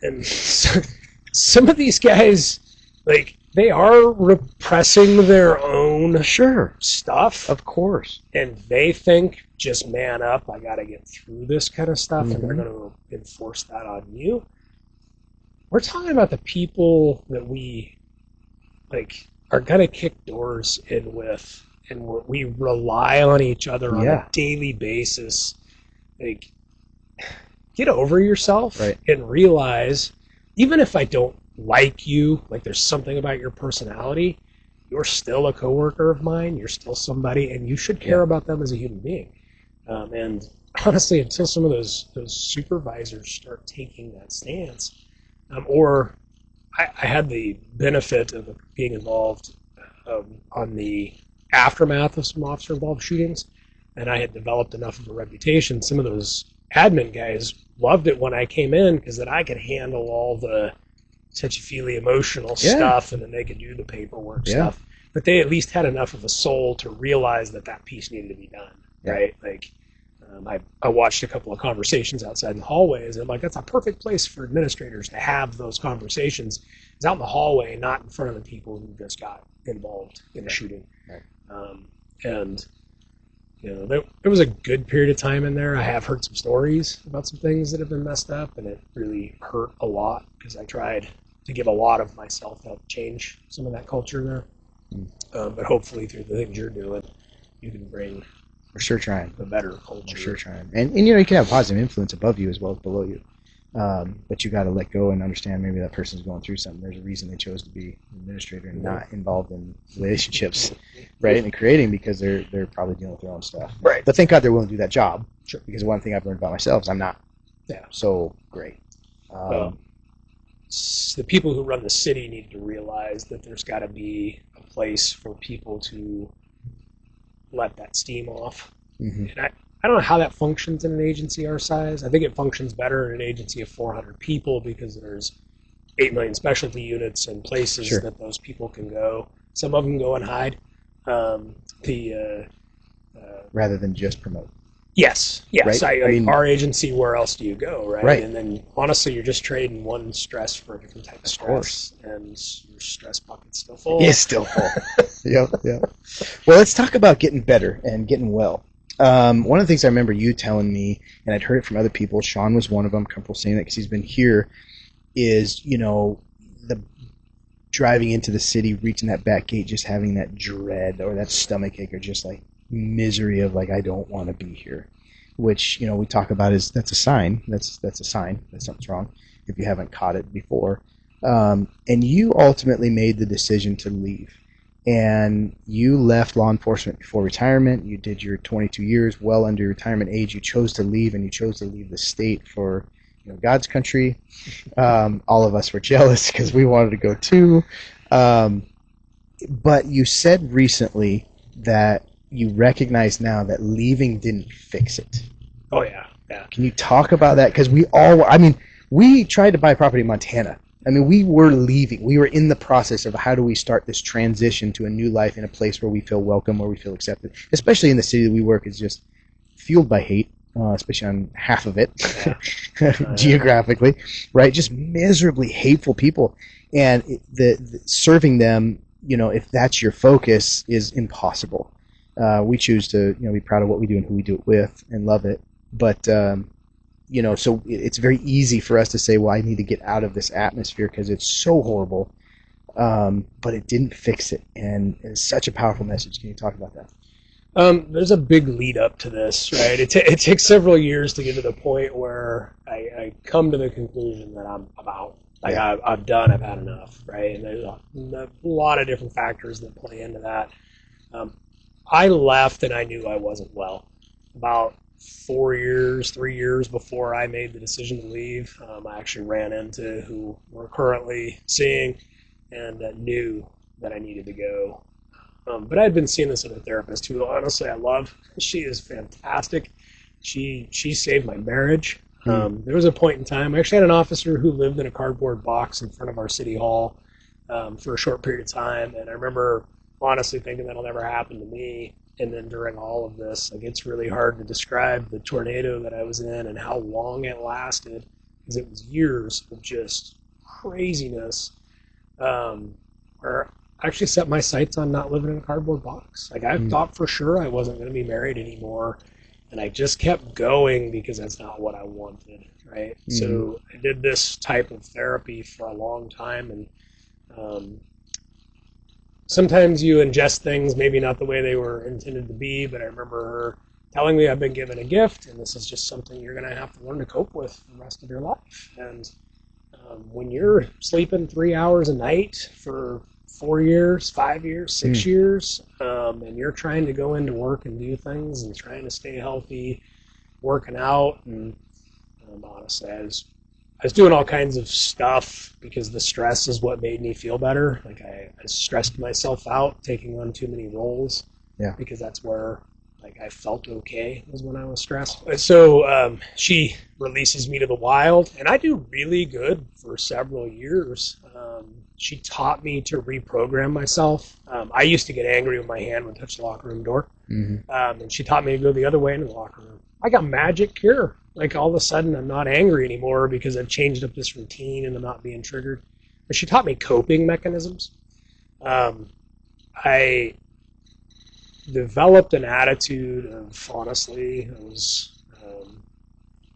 And some of these guys, like, they are repressing their own stuff. Of course. And they think, just man up, I got to get through this kind of stuff, and they're going to enforce that on you. We're talking about the people that we, like, are going to kick doors in with, and we rely on each other on a daily basis. Like, get over yourself and realize, even if I don't like you, like there's something about your personality, you're still a coworker of mine, you're still somebody, and you should care about them as a human being. And honestly, until some of those supervisors start taking that stance, or I had the benefit of being involved on the aftermath of some officer-involved shootings, and I had developed enough of a reputation. Some of those admin guys loved it when I came in because then I could handle all the touchy-feely emotional stuff, and then they could do the paperwork stuff. But they at least had enough of a soul to realize that piece needed to be done, right? Like, I watched a couple of conversations outside in the hallways, and I'm like, that's a perfect place for administrators to have those conversations. It's out in the hallway, not in front of the people who just got involved in a shooting. And there was a good period of time in there. I have heard some stories about some things that have been messed up, and it really hurt a lot because I tried to give a lot of myself to help change some of that culture there. But hopefully through the things you're doing, you can bring We're sure trying. a better culture. We're sure trying. And you can have a positive influence above you as well as below you. But you got to let go and understand maybe that person's going through something. There's a reason they chose to be an administrator and not involved in relationships, right? And creating because they're probably dealing with their own stuff. Right. But thank God they're willing to do that job. Sure. Because one thing I've learned about myself is I'm not. Yeah. So great. The people who run the city need to realize that there's got to be a place for people to let that steam off. And I don't know how that functions in an agency our size. I think it functions better in an agency of 400 people because there's 8 million specialty units and places that those people can go. Some of them go and hide. Rather than just promote. Yes. Right? I mean, our agency, where else do you go, right? Right. And then, honestly, you're just trading one stress for a different type of stress. Course. And your stress bucket's still full. It's still full. Yep. Well, let's talk about getting better and getting well. One of the things I remember you telling me, and I'd heard it from other people, Sean was one of them, comfortable saying that because he's been here, is, the driving into the city, reaching that back gate, just having that dread or that stomach ache or just like misery of like, I don't want to be here, which, we talk about is that's a sign. That's a sign that something's wrong if you haven't caught it before. And you ultimately made the decision to leave. And you left law enforcement before retirement. You did your 22 years, well under your retirement age. You chose to leave, and you chose to leave the state for God's country. All of us were jealous because we wanted to go too. But you said recently that you recognize now that leaving didn't fix it. Oh, yeah. Can you talk about that? Because we tried to buy property in Montana. We were leaving. We were in the process of how do we start this transition to a new life in a place where we feel welcome, where we feel accepted, especially in the city that we work is just fueled by hate, especially on half of it, geographically, right? Just miserably hateful people. And the serving them, if that's your focus, is impossible. We choose to, be proud of what we do and who we do it with and love it. But, so it's very easy for us to say, well, I need to get out of this atmosphere because it's so horrible. But it didn't fix it. And it's such a powerful message. Can you talk about that? There's a big lead up to this, right? It takes several years to get to the point where I come to the conclusion that I'm out. I've done, I've had enough, right? And there's a lot of different factors that play into that. I left and I knew I wasn't well. About 3 years before I made the decision to leave, I actually ran into who we're currently seeing and knew that I needed to go. But I had been seeing this other therapist who, honestly, I love. She is fantastic. She saved my marriage. There was a point in time, I actually had an officer who lived in a cardboard box in front of our city hall for a short period of time, and I remember honestly thinking that'll never happen to me. And then during all of this, it's really hard to describe the tornado that I was in and how long it lasted, because it was years of just craziness, where I actually set my sights on not living in a cardboard box. I thought for sure I wasn't going to be married anymore, and I just kept going because that's not what I wanted, right? So I did this type of therapy for a long time, and sometimes you ingest things maybe not the way they were intended to be, but I remember her telling me I've been given a gift, and this is just something you're going to have to learn to cope with the rest of your life. And when you're sleeping 3 hours a night for 4 years, 5 years, 6 years, and you're trying to go into work and do things and trying to stay healthy, working out, and honestly, I was doing all kinds of stuff because the stress is what made me feel better. Like I stressed myself out taking on too many roles. Yeah. Because that's where like I felt okay was when I was stressed. So she releases me to the wild, and I do really good for several years. She taught me to reprogram myself. I used to get angry when my hand would touch the locker room door, and she taught me to go the other way into the locker room. I got magic cure. Like all of a sudden, I'm not angry anymore because I've changed up this routine and I'm not being triggered. But she taught me coping mechanisms. I developed an attitude of, honestly, I was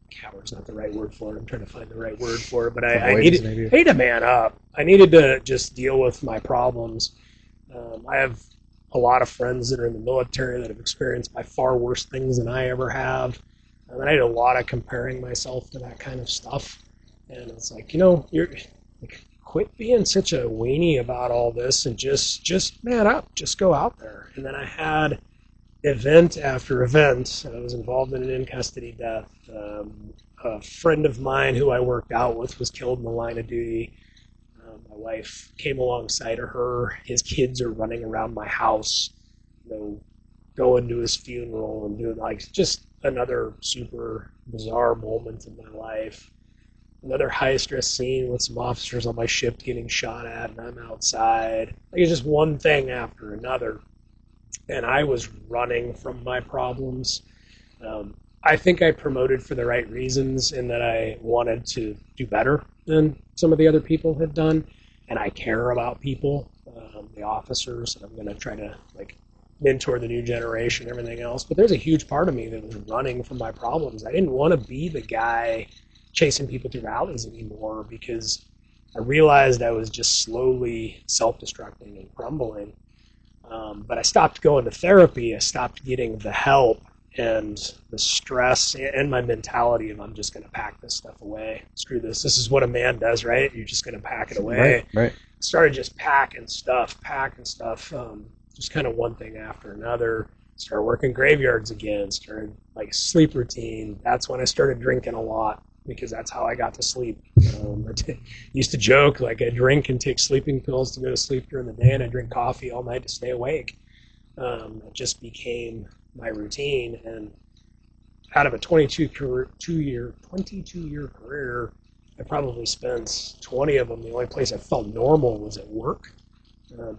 coward's not the right word for it. I'm trying to find the right word for it, but I needed to man up. I needed to just deal with my problems. I have a lot of friends that are in the military that have experienced by far worse things than I ever have. And I did a lot of comparing myself to that kind of stuff. And it's like, you're like, quit being such a weenie about all this and just man up, just go out there. And then I had event after event. I was involved in an in-custody death. A friend of mine who I worked out with was killed in the line of duty. My wife came alongside of her. His kids are running around my house, going to his funeral and doing like just another super bizarre moment in my life. Another high stress scene with some officers on my ship getting shot at, and I'm outside. Like it's just one thing after another. And I was running from my problems. I think I promoted for the right reasons in that I wanted to do better than some of the other people had done. And I care about people, the officers, and I'm going to try to like mentor the new generation and everything else. But there's a huge part of me that was running from my problems. I didn't want to be the guy chasing people through alleys anymore because I realized I was just slowly self-destructing and crumbling. But I stopped going to therapy. I stopped getting the help and the stress and my mentality of I'm just going to pack this stuff away. Screw this. This is what a man does, right? You're just going to pack it away. Right. Started just packing stuff. Just kind of one thing after another. Started working graveyards again. Started like sleep routine. That's when I started drinking a lot because that's how I got to sleep. I used to joke like I drink and take sleeping pills to go to sleep during the day, and I drink coffee all night to stay awake. It just became my routine, and out of a 22-year career, I probably spent 20 of them. The only place I felt normal was at work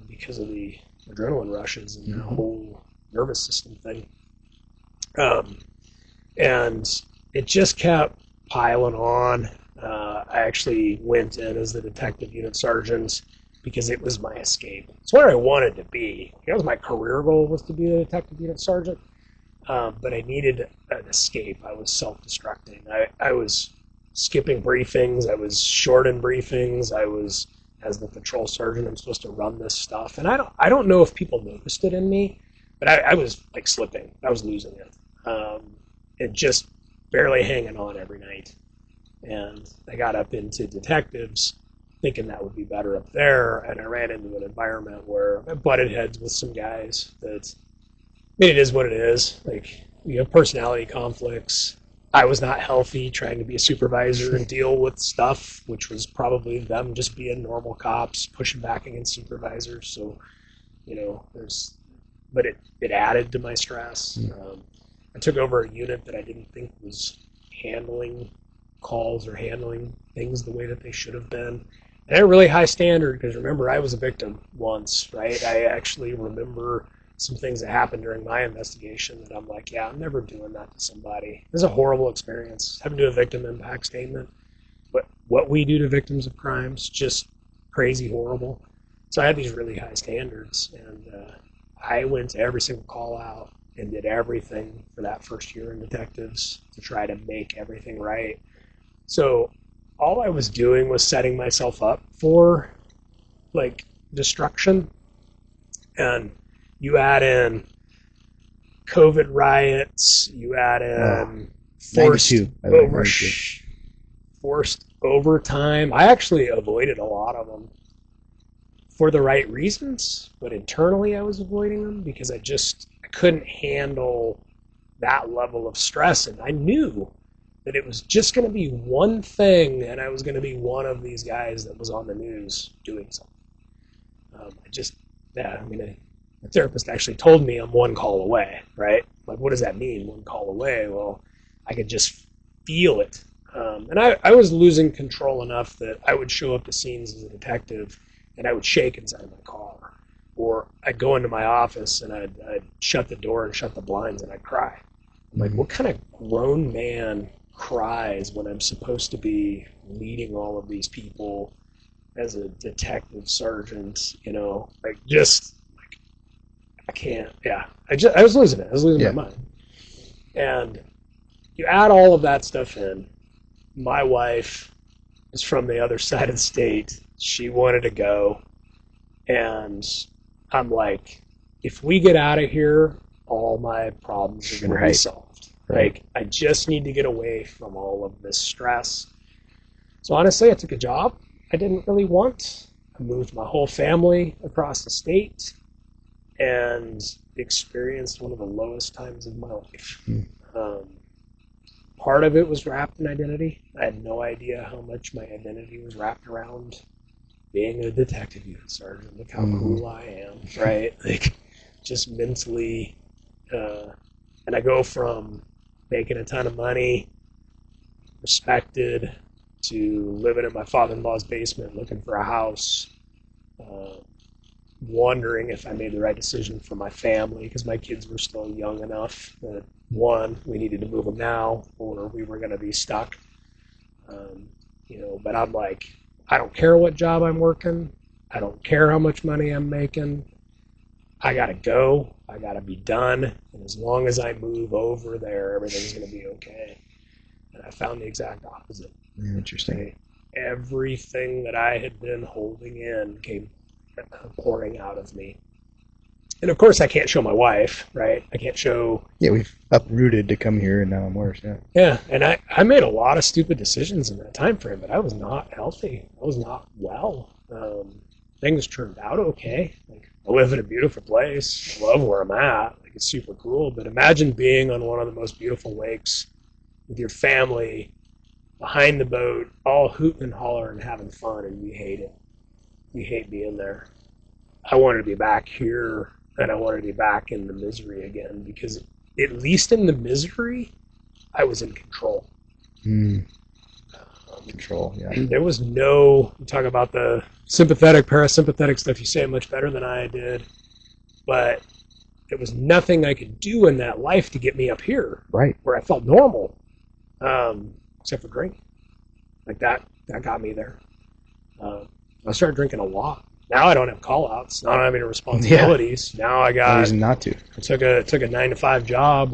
because of the adrenaline rushes and the whole nervous system thing. And it just kept piling on. I actually went in as the detective unit sergeant because it was my escape. It's where I wanted to be. That was my career goal, was to be the detective unit sergeant. But I needed an escape. I was self-destructing. I was skipping briefings. I was short in briefings. I was, as the patrol sergeant, I'm supposed to run this stuff. And I don't know if people noticed it in me, but I was like slipping. I was losing it. And just barely hanging on every night. And I got up into detectives thinking that would be better up there, and I ran into an environment where I butted heads with some guys that, it is what it is. Like, you have personality conflicts. I was not healthy trying to be a supervisor and deal with stuff, which was probably them just being normal cops, pushing back against supervisors. So, but it added to my stress. I took over a unit that I didn't think was handling calls or handling things the way that they should have been. And a really high standard, because remember, I was a victim once, right? I actually remember some things that happened during my investigation that I'm like, yeah, I'm never doing that to somebody. This is a horrible experience. Having to do a victim impact statement. But what we do to victims of crimes, just crazy horrible. So I had these really high standards, and I went to every single call out and did everything for that first year in detectives to try to make everything right. So all I was doing was setting myself up for like destruction. And you add in COVID riots, you add in forced overtime. I actually avoided a lot of them for the right reasons, but internally I was avoiding them because I couldn't handle that level of stress. And I knew that it was just going to be one thing, and I was going to be one of these guys that was on the news doing something. The therapist actually told me I'm one call away, right? Like, what does that mean, one call away? Well, I could just feel it. And I was losing control enough that I would show up to scenes as a detective and I would shake inside my car. Or I'd go into my office and I'd shut the door and shut the blinds and I'd cry. I'm like, what kind of grown man cries when I'm supposed to be leading all of these people as a detective sergeant, I can't. Yeah, I was losing it. I was losing my mind. And you add all of that stuff in. My wife is from the other side of the state. She wanted to go. And I'm like, if we get out of here, all my problems are going to be solved. Right. Like, I just need to get away from all of this stress. So honestly, I took a job I didn't really want. I moved my whole family across the state and experienced one of the lowest times of my life. Part of it was wrapped in identity. I had no idea how much my identity was wrapped around being a detective unit sergeant. Look how cool I am, right? Like, just mentally. And I go from making a ton of money, respected, to living in my father-in-law's basement looking for a house, wondering if I made the right decision for my family because my kids were still young enough that, one, we needed to move them now or we were going to be stuck. But I'm like, I don't care what job I'm working. I don't care how much money I'm making. I got to go. I got to be done. And as long as I move over there, everything's going to be okay. And I found the exact opposite. Interesting. Everything that I had been holding in came pouring out of me. And of course, I can't show my wife, right? I can't show. Yeah, we've uprooted to come here, and now I'm worse. Yeah. Yeah, and I made a lot of stupid decisions in that time frame, but I was not healthy. I was not well. Things turned out okay. Like, I live in a beautiful place. I love where I'm at. Like, it's super cool. But imagine being on one of the most beautiful lakes with your family behind the boat, all hooting and hollering and having fun, and you hate it. You hate being there. I wanted to be back here, and I wanted to be back in the misery again, because at least in the misery, I was in control. Control, yeah. There was no, you talk about the sympathetic, parasympathetic stuff, you say it much better than I did, but there was nothing I could do in that life to get me up here, right, where I felt normal, except for drinking. Like, that got me there. I started drinking a lot. Now I don't have call-outs. Now I don't have any responsibilities. Yeah. Now I got... No reason not to. I took a 9-to-5 job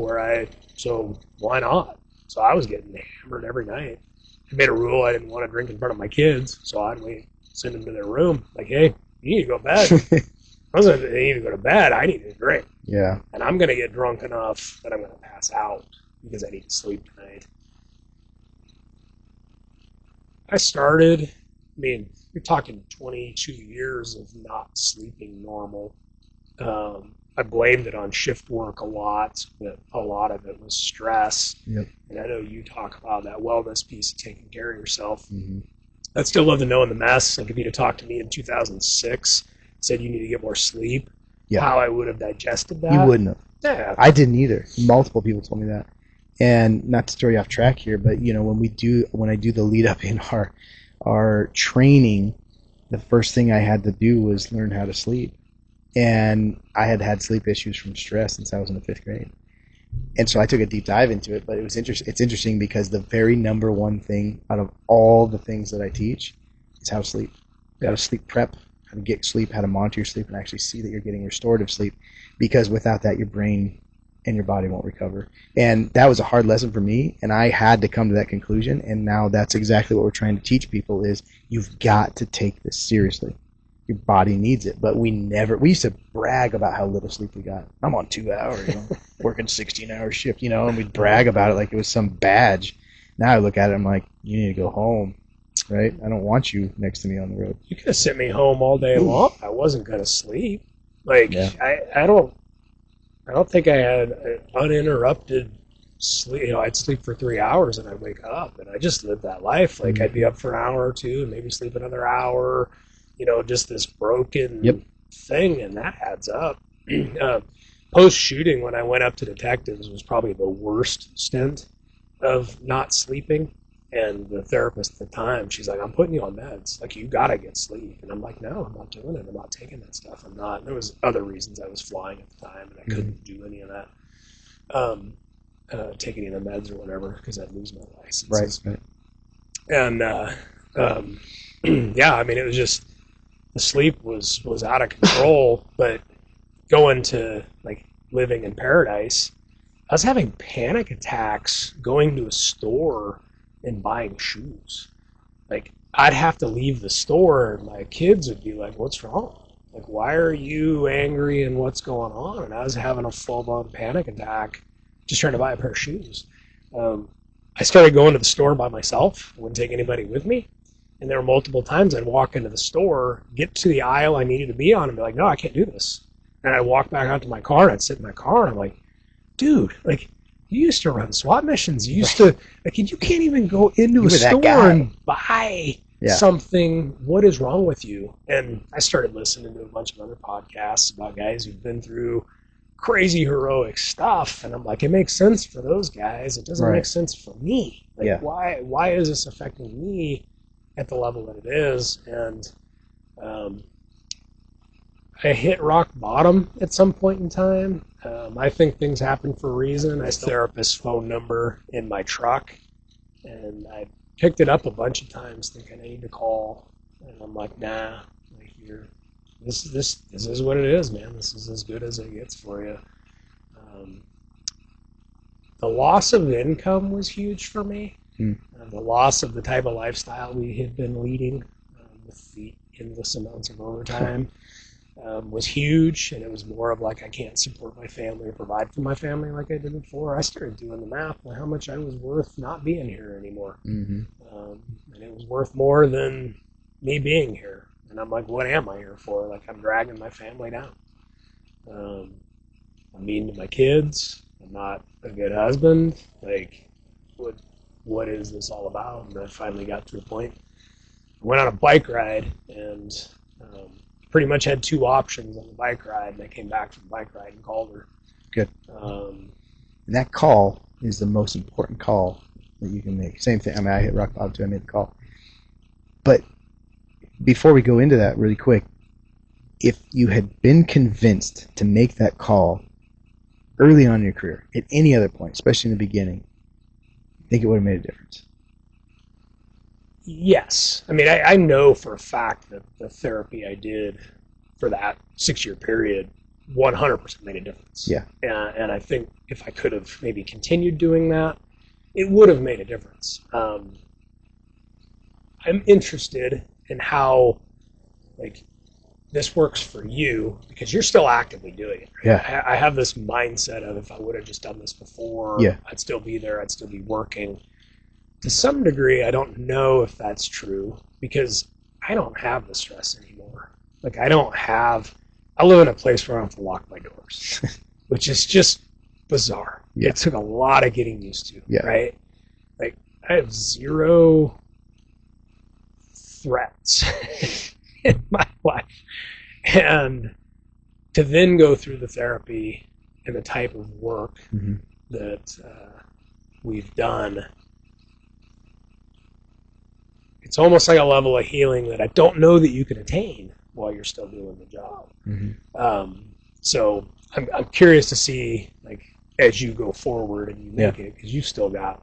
so why not? So I was getting hammered every night. I made a rule I didn't want to drink in front of my kids, so I'd send them to their room. Like, hey, you need to go to bed. I wasn't they need to go to bed. I need to drink. Yeah. And I'm going to get drunk enough that I'm going to pass out because I need to sleep tonight. I started, you're talking 22 years of not sleeping normal. I blamed it on shift work a lot, but a lot of it was stress. Yep. And I know you talk about that wellness piece of taking care of yourself. Mm-hmm. I'd still love to know in the mess, like if you'd have talked to me in 2006, said you need to get more sleep, how I would have digested that. You wouldn't have. Yeah. I didn't either. Multiple people told me that. And not to throw you off track here, but when I do the lead up in our training, the first thing I had to do was learn how to sleep. And I had sleep issues from stress since I was in the 5th grade. And so I took a deep dive into it, but it's interesting because the very number one thing out of all the things that I teach is how to sleep. How to sleep prep, how to get sleep, how to monitor your sleep and actually see that you're getting restorative sleep, because without that your brain and your body won't recover. And that was a hard lesson for me, and I had to come to that conclusion, and now that's exactly what we're trying to teach people is you've got to take this seriously. Your body needs it, but we used to brag about how little sleep we got. I'm on 2 hours, working 16-hour shift, and we'd brag about it like it was some badge. Now I look at it, I'm like, you need to go home, right? I don't want you next to me on the road. You could have sent me home all day long. I wasn't going to sleep. Like, yeah. I don't think I had an uninterrupted sleep. I'd sleep for 3 hours and I'd wake up, and I just lived that life. Like I'd be up for an hour or two and maybe sleep another hour. Just this broken thing, and that adds up. Post shooting, when I went up to detectives, was probably the worst stint of not sleeping. And the therapist at the time, she's like, "I'm putting you on meds. Like, you gotta get sleep." And I'm like, "No, I'm not doing it. I'm not taking that stuff. I'm not." And there was other reasons. I was flying at the time, and I couldn't do any of that. Take any of the meds or whatever, because I'd lose my license. Right. And yeah, I mean, it was just, the sleep was out of control. But going to like living in paradise, I was having panic attacks going to a store and buying shoes. Like, I'd have to leave the store and my kids would be like, "What's wrong? Like, why are you angry and what's going on?" And I was having a full-blown panic attack just trying to buy a pair of shoes. I started going to the store by myself. I wouldn't take anybody with me. And there were multiple times I'd walk into the store, get to the aisle I needed to be on, and be like, "No, I can't do this." And I'd walk back out to my car, and I'd sit in my car, and I'm like, "Dude, like, you used to run SWAT missions. You used to, like, you can't even go into a store and buy something. What is wrong with you?" And I started listening to a bunch of other podcasts about guys who've been through crazy heroic stuff, and I'm like, it makes sense for those guys. It doesn't make sense for me. Like, why is this affecting me at the level that it is? And I hit rock bottom at some point in time. I think things happen for a reason. I still have a therapist's phone number in my truck, and I picked it up a bunch of times thinking I need to call, and I'm like, "Nah, like, this is what it is, man. This is as good as it gets for you." The loss of income was huge for me. The loss of the type of lifestyle we had been leading, with the endless amounts of overtime, was huge. And it was more of like, I can't support my family or provide for my family like I did before. I started doing the math on how much I was worth not being here anymore. And it was worth more than me being here. And I'm like, what am I here for? Like, I'm dragging my family down. I'm mean to my kids. I'm not a good husband. Like, what is this all about? And I finally got to a point. I went on a bike ride, and pretty much had two options on the bike ride. And I came back from the bike ride and called her. Good. And that call is the most important call that you can make. Same thing. I mean, I hit rock bottom too. I made the call. But before we go into that really quick, if you had been convinced to make that call early on in your career, at any other point, especially in the beginning, I think it would have made a difference. Yes. I mean, I know for a fact that the therapy I did for that 6-year period 100% made a difference. Yeah. And I think if I could have maybe continued doing that, it would have made a difference. I'm interested in how, like, this works for you, because you're still actively doing it. Right? Yeah. I have this mindset of, if I would have just done this before, I'd still be there, I'd still be working. To some degree, I don't know if that's true, because I don't have the stress anymore. Like, I live in a place where I don't have to lock my doors, which is just bizarre. Yeah. It took a lot of getting used to, right? Like, I have zero threats in my life. And to then go through the therapy and the type of work that we've done, it's almost like a level of healing that I don't know that you can attain while you're still doing the job. So I'm curious to see, like, as you go forward and you make it, because you've still got,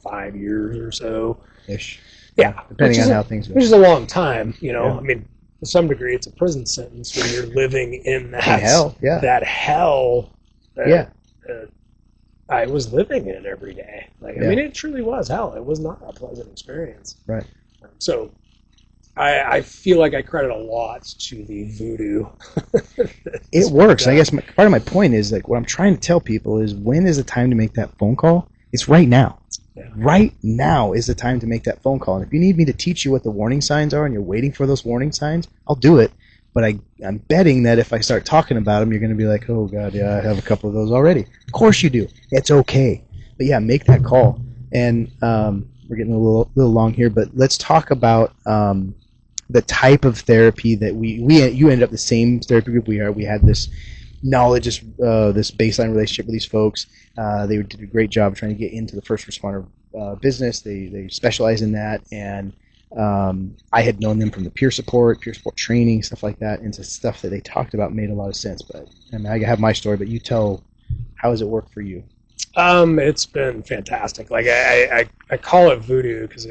5 years or so ish. Yeah, depending on how things go. Which is a long time, I mean, to some degree, it's a prison sentence when you're living in that hell. Yeah. That hell. That, I was living in every day. Like, I mean, it truly was hell. It was not a pleasant experience. Right. So, I feel like I credit a lot to the voodoo. It works. I guess part of my point is, like, what I'm trying to tell people is, when is the time to make that phone call? It's right now. Yeah. Right now is the time to make that phone call. And if you need me to teach you what the warning signs are and you're waiting for those warning signs, I'll do it. But I'm betting that if I start talking about them, you're going to be like, oh, God, yeah, I have a couple of those already. Of course you do. It's okay. But yeah, make that call. And we're getting a little long here, but let's talk about the type of therapy that you ended up the same therapy group we are. We had this knowledge, this baseline relationship with these folks. They did a great job trying to get into the first responder business. They specialize in that, and I had known them from the peer support training, stuff like that, and the stuff that they talked about made a lot of sense. But I mean, I have my story, but you tell, how has it worked for you? It's been fantastic. Like I call it voodoo because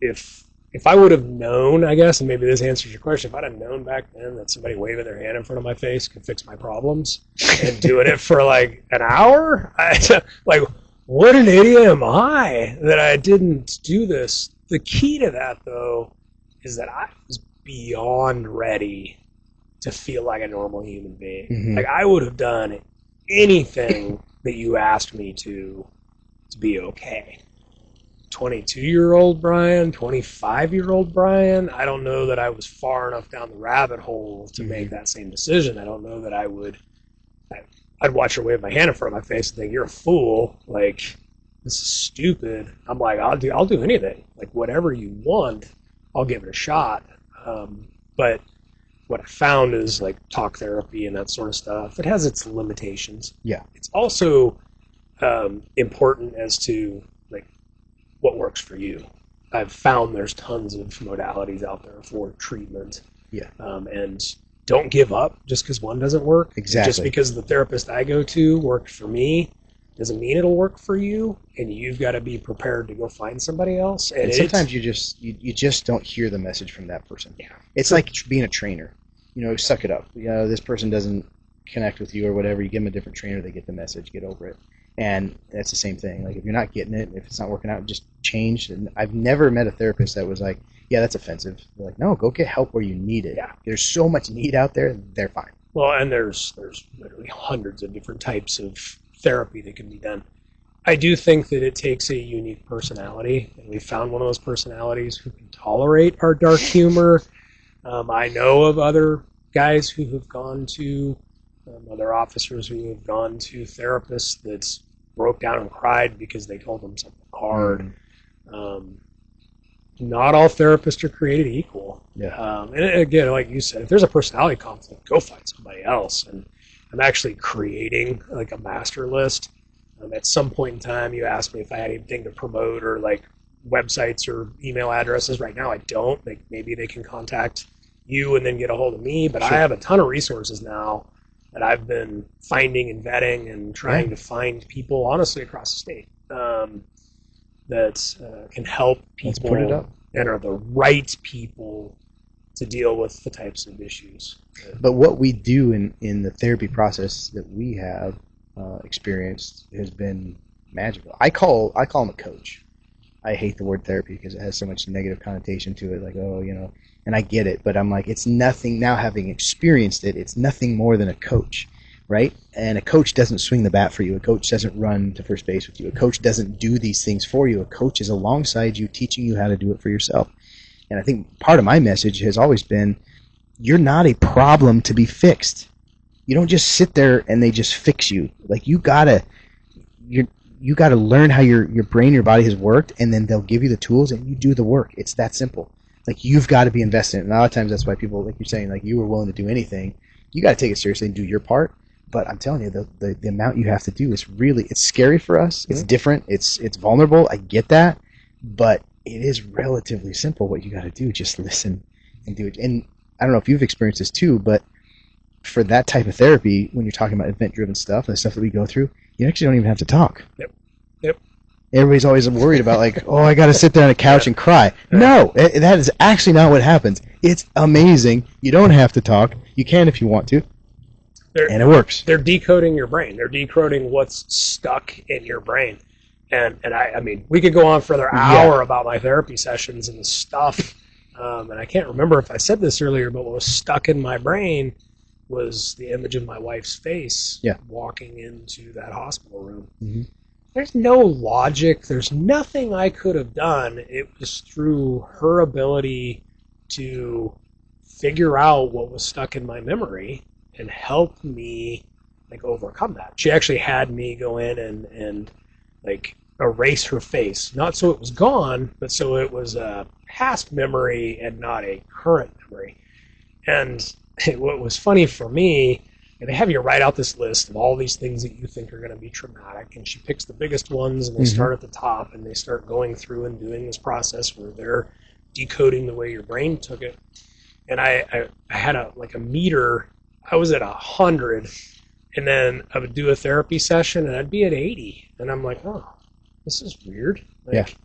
if I would have known, I guess, and maybe this answers your question, if I'd have known back then that somebody waving their hand in front of my face could fix my problems and doing it for like an hour, like, what an idiot am I that I didn't do this. The key to that, though, is that I was beyond ready to feel like a normal human being. Mm-hmm. Like I would have done anything that you asked me to be okay. 22-year-old Bryan, 25-year-old Bryan, I don't know that I was far enough down the rabbit hole to make that same decision. I don't know that I'd watch her wave my hand in front of my face and think, you're a fool. Like, this is stupid. I'm like, I'll do anything. Like, whatever you want, I'll give it a shot. But what I found is, like, talk therapy and that sort of stuff, it has its limitations. Yeah. It's also important as to, like, what works for you. I've found there's tons of modalities out there for treatment. Yeah. And don't give up just because one doesn't work. Exactly. Just because the therapist I go to worked for me doesn't mean it'll work for you, and you've got to be prepared to go find somebody else. And sometimes you just don't hear the message from that person. Yeah. It's like being a trainer. Suck it up. This person doesn't connect with you or whatever. You give them a different trainer, they get the message, get over it. And that's the same thing. Like, if you're not getting it, if it's not working out, just change. And I've never met a therapist that was like, yeah, that's offensive. They're like, no, go get help where you need it. Yeah. There's so much need out there, they're fine. Well, and there's literally hundreds of different types of therapy that can be done. I do think that it takes a unique personality, and we found one of those personalities who can tolerate our dark humor. I know of other guys who have gone to, other officers who have gone to therapists that broke down and cried because they told them something hard. Not all therapists are created equal. Yeah. And again, like you said, if there's a personality conflict, go find somebody else. And I'm actually creating like a master list. At some point in time, you asked me if I had anything to promote or like websites or email addresses. Right now, I don't. Like, maybe they can contact you and then get a hold of me. But sure. I have a ton of resources now that I've been finding and vetting and trying to find people, honestly, across the state that can help people and are the right people to deal with the types of issues. But what we do in the therapy process that we have experienced has been magical. I call him a coach. I hate the word therapy because it has so much negative connotation to it, like, and I get it, but I'm like, it's nothing, now having experienced it, it's nothing more than a coach, right? And a coach doesn't swing the bat for you. A coach doesn't run to first base with you. A coach doesn't do these things for you. A coach is alongside you, teaching you how to do it for yourself. And I think part of my message has always been, you're not a problem to be fixed. You don't just sit there and they just fix you. Like, you gotta learn how your brain, your body has worked, and then they'll give you the tools and you do the work. It's that simple. Like, you've got to be invested in it. And a lot of times that's why people, like you're saying, like, you were willing to do anything. You got to take it seriously and do your part. But I'm telling you, the amount you have to do is really, it's scary for us. It's different. It's vulnerable. I get that. But it is relatively simple what you got to do. Just listen and do it. And I don't know if you've experienced this too, but for that type of therapy, when you're talking about event-driven stuff and the stuff that we go through, you actually don't even have to talk. Yep. Everybody's always worried about, like, oh, I got to sit there on a couch and cry. No, that is actually not what happens. It's amazing. You don't have to talk. You can if you want to. And it works. They're decoding your brain. They're decoding what's stuck in your brain. And I mean, we could go on for another hour about my therapy sessions and the stuff. And I can't remember if I said this earlier, but what was stuck in my brain was the image of my wife's face walking into that hospital room. Mm-hmm. There's no logic. There's nothing I could have done. It was through her ability to figure out what was stuck in my memory and help me, like, overcome that. She actually had me go in and like erase her face, not so it was gone, but so it was a past memory and not a current memory. And what was funny for me, they have you write out this list of all these things that you think are going to be traumatic, and she picks the biggest ones, and they start at the top, and they start going through and doing this process where they're decoding the way your brain took it. And I had a meter. I was at 100, and then I would do a therapy session, and I'd be at 80, and I'm like, oh, this is weird. Like,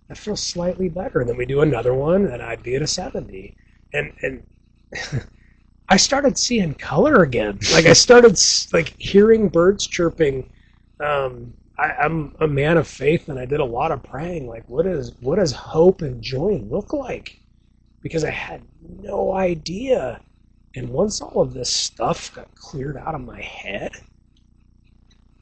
I feel slightly better. And then we do another one, and I'd be at a 70, and I started seeing color again. Like, I started hearing birds chirping. I'm a man of faith, and I did a lot of praying. Like, what does hope and joy look like? Because I had no idea. And once all of this stuff got cleared out of my head,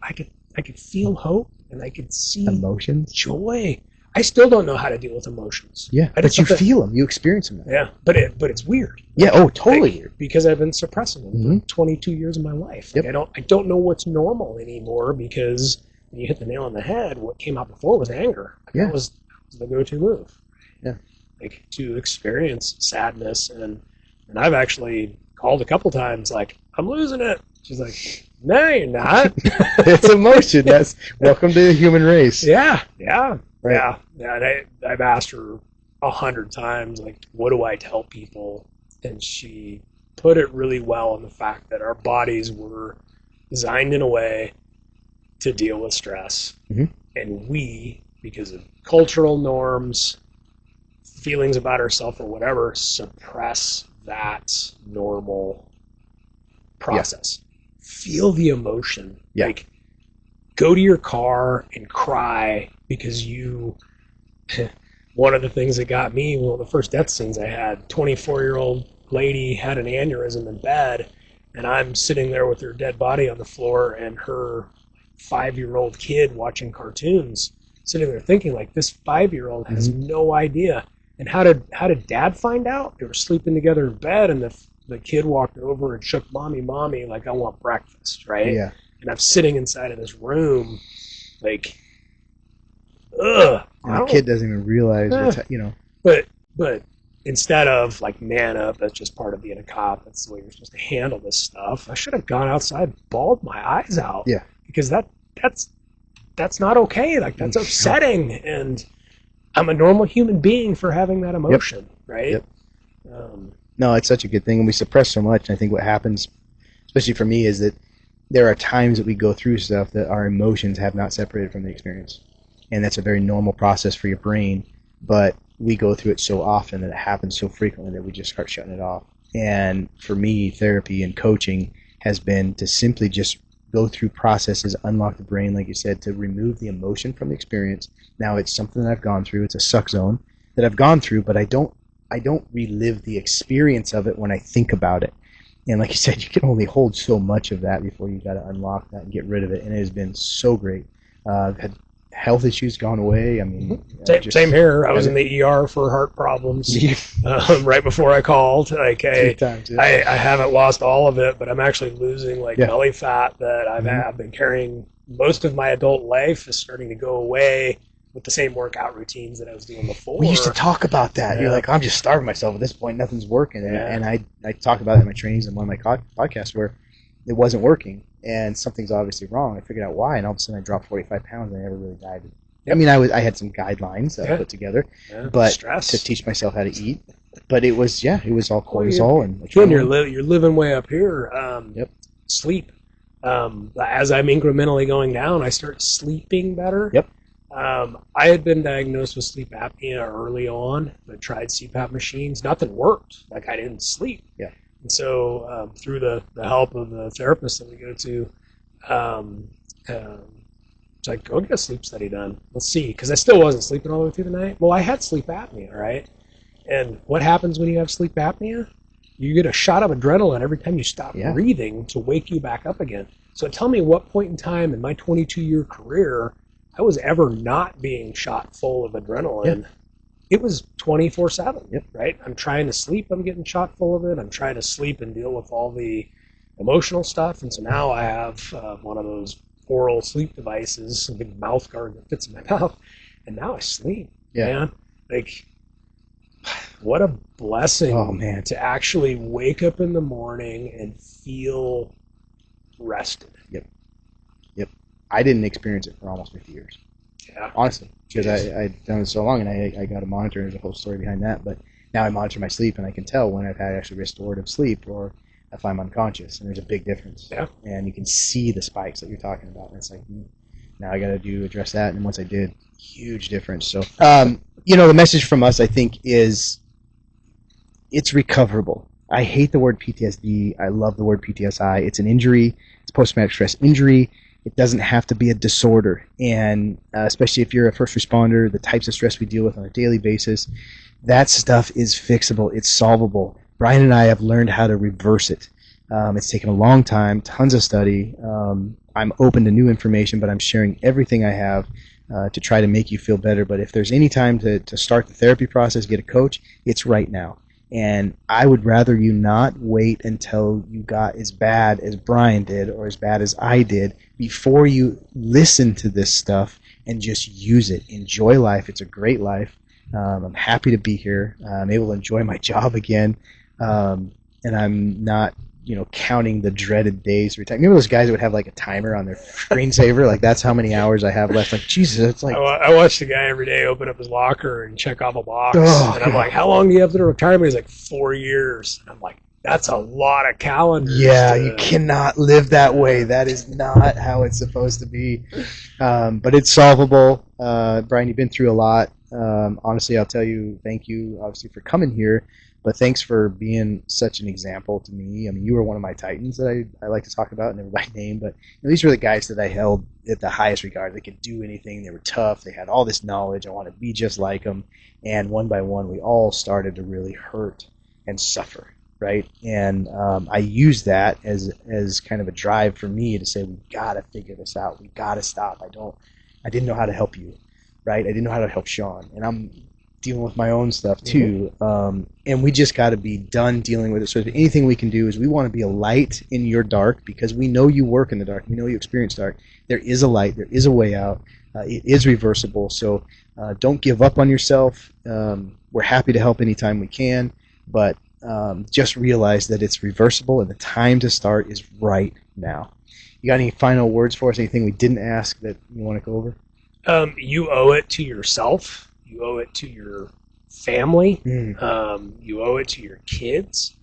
I could feel hope, and I could see emotions, joy. I still don't know how to deal with emotions. Yeah, but you feel them, you experience them. Yeah, but it's weird. Yeah, oh, totally weird. Because I've been suppressing them for 22 years of my life. Like, I don't know what's normal anymore, because when you hit the nail on the head, what came out before was anger. That was the go-to move. Yeah, like, to experience sadness, and I've actually called a couple times, like, I'm losing it. She's like, no, you're not. It's emotion. That's welcome to the human race. Yeah. Right. Yeah. And I've asked her 100 times, like, what do I tell people? And she put it really well in the fact that our bodies were designed in a way to deal with stress. And we, because of cultural norms, feelings about ourselves or whatever, suppress that normal process. Feel the emotion. Like, go to your car and cry because you... One of the things that got me, one of the first death scenes I had, 24-year-old lady had an aneurysm in bed, and I'm sitting there with her dead body on the floor and her 5-year-old kid watching cartoons, sitting there thinking, like, this 5-year-old has no idea. And how did Dad find out? They were sleeping together in bed, and the kid walked over and shook mommy, like, I want breakfast, right? Yeah. And I'm sitting inside of this room, like, ugh. And the kid doesn't even realize what's, you know. But instead of, like, man up, that's just part of being a cop, that's the way you're supposed to handle this stuff, I should have gone outside and bawled my eyes out. Yeah. Because that's not okay. Like, that's upsetting. And I'm a normal human being for having that emotion, right? Yep. No, it's such a good thing, and we suppress so much. And I think what happens, especially for me, is that there are times that we go through stuff that our emotions have not separated from the experience, and that's a very normal process for your brain. But we go through it so often that it happens so frequently that we just start shutting it off. And for me, therapy and coaching has been to simply just go through processes, unlock the brain, like you said, to remove the emotion from the experience. Now, it's something that I've gone through. It's a suck zone that I've gone through, but I don't relive the experience of it when I think about it. And like you said, you can only hold so much of that before you got to unlock that and get rid of it. And it has been so great. I've had health issues gone away. I mean, same here. I was in the ER for heart problems right before I called. Like, I haven't lost all of it, but I'm actually losing belly fat that I've been carrying most of my adult life is starting to go away with the same workout routines that I was doing before. We used to talk about that. Yeah. You're like, I'm just starving myself at this point. Nothing's working. Yeah. And I talk about it in my trainings and one of my podcasts where it wasn't working and something's obviously wrong. I figured out why, and all of a sudden I dropped 45 pounds and I never really dived. Yep. I mean, I had some guidelines that I put together, but stress to teach myself how to eat. But it was all cortisol and you're living way up here. Sleep. As I'm incrementally going down, I start sleeping better. Yep. I had been diagnosed with sleep apnea early on, but tried CPAP machines. Nothing worked. Like, I didn't sleep. Yeah. And so through the help of the therapist that we go to, it's like, go get a sleep study done. Let's see. Because I still wasn't sleeping all the way through the night. Well, I had sleep apnea, right? And what happens when you have sleep apnea? You get a shot of adrenaline every time you stop breathing to wake you back up again. So tell me what point in time in my 22-year career I was ever not being shot full of adrenaline. Yeah. It was 24/7, right? I'm trying to sleep, I'm getting shot full of it. I'm trying to sleep and deal with all the emotional stuff. And so now I have one of those oral sleep devices, a big mouth guard that fits in my mouth, and now I sleep. Yeah. Man, like, what a blessing, Oh, man. to actually wake up in the morning and feel rested. Yep. I didn't experience it for almost 50 years. Yeah. Honestly, because I'd done it so long, and I got a monitor, and there's a whole story behind that. But now I monitor my sleep, and I can tell when I've had actually restorative sleep or if I'm unconscious, and there's a big difference. Yeah. And you can see the spikes that you're talking about, and it's like, now I got to address that. And once I did, huge difference. So, the message from us, I think, is it's recoverable. I hate the word PTSD. I love the word PTSI. It's an injury. It's post-traumatic stress injury. It doesn't have to be a disorder. And especially if you're a first responder, the types of stress we deal with on a daily basis, that stuff is fixable. It's solvable. Bryan and I have learned how to reverse it. It's taken a long time, tons of study. I'm open to new information, but I'm sharing everything I have to try to make you feel better. But if there's any time to start the therapy process, get a coach, it's right now. And I would rather you not wait until you got as bad as Bryan did or as bad as I did before you listen to this stuff and just use it. Enjoy life. It's a great life. I'm happy to be here. I'm able to enjoy my job again. And I'm not, counting the dreaded days. Remember those guys that would have like a timer on their screensaver? Like, that's how many hours I have left. Like, Jesus, it's like... I watch the guy every day open up his locker and check off a box. Oh, and I'm like, how long do you have to retirement? He's like, 4 years. And I'm like, that's a lot of calendars. Yeah, you cannot live that way. That is not how it's supposed to be. But it's solvable. Bryan, you've been through a lot. Honestly, I'll tell you, thank you, obviously, for coming here. But thanks for being such an example to me. I mean, you were one of my titans that I like to talk about, never by name. But these were the guys that I held at the highest regard. They could do anything. They were tough. They had all this knowledge. I want to be just like them. And one by one, we all started to really hurt and suffer, right? And I used that as kind of a drive for me to say, we got to figure this out. We got to stop. I didn't know how to help you, right? I didn't know how to help Sean. And I'm dealing with my own stuff too, and we just got to be done dealing with it. So if anything we can do is we want to be a light in your dark, because we know you work in the dark, we know you experience dark. There is a light, there is a way out. It is reversible, so don't give up on yourself. We're happy to help anytime we can, but just realize that it's reversible, and the time to start is right now. You got any final words for us? Anything we didn't ask that you want to go over? You owe it to yourself. You owe it to your family. You owe it to your kids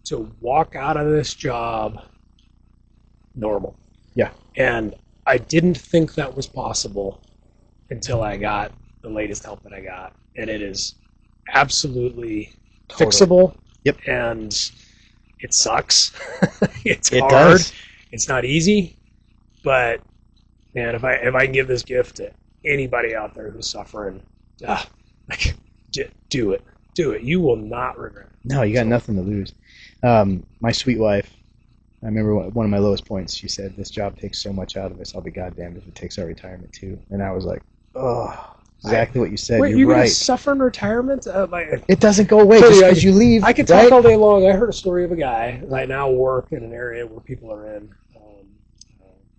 to walk out of this job normal. Yeah. And I didn't think that was possible until I got the latest help that I got. And it is absolutely fixable. Yep. And it sucks. It's it hard. Does. It's not easy. But, man, if I can give this gift to anybody out there who's suffering, do it. You will not regret it. No, you got nothing to lose. My sweet wife, I remember one of my lowest points, she said, this job takes so much out of us, I'll be goddamned if it takes our retirement too. And I was like, oh, exactly what you said. Wait, You're you're right. going to suffer in retirement? It doesn't go away just because you leave. I could talk all day long. I heard a story of a guy. I now work in an area where people are in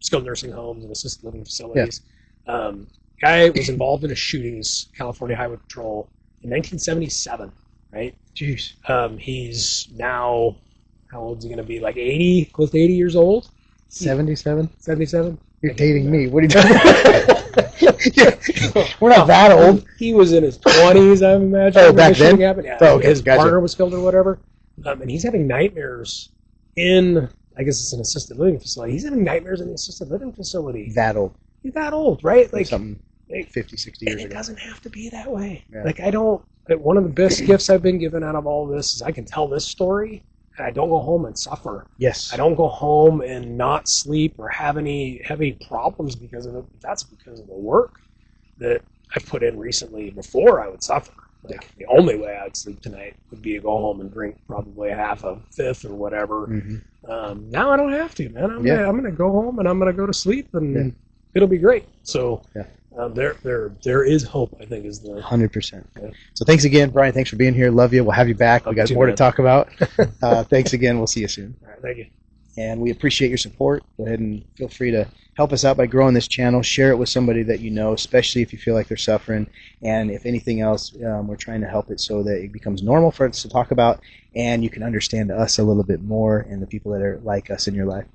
skilled nursing homes and assisted living facilities. Yeah. Guy was involved in a shooting in California Highway Patrol in 1977, right? Jeez. He's now, how old is he going to be? Like 80, close to 80 years old? 77? 77? You're dating me. What are you doing? We're not that old. He was in his 20s, I imagine. Oh, back then? Yeah. Oh, okay. His Gotcha. partner was killed or whatever. And he's having nightmares in, I guess it's an assisted living facility. He's having nightmares in the assisted living facility. That old. He's that old, right? Like something 50, 60 years ago. It doesn't have to be that way. Yeah. Like, one of the best gifts I've been given out of all this is I can tell this story, and I don't go home and suffer. Yes. I don't go home and not sleep or have any heavy problems because of it. That's because of the work that I put in recently before I would suffer. Like, the only way I'd sleep tonight would be to go home and drink probably a half a fifth or whatever. Mm-hmm. Now I don't have to, man. I'm gonna go home and I'm gonna go to sleep and it'll be great. So there is hope, I think, is the 100%. Yeah. So thanks again, Bryan. Thanks for being here. Love you. We'll have you back. We got more to talk about. Thanks again. We'll see you soon. All right, thank you. and we appreciate your support. Go ahead and feel free to help us out by growing this channel. Share it with somebody that you know, especially if you feel like they're suffering. And if anything else, we're trying to help it so that it becomes normal for us to talk about, and you can understand us a little bit more and the people that are like us in your life.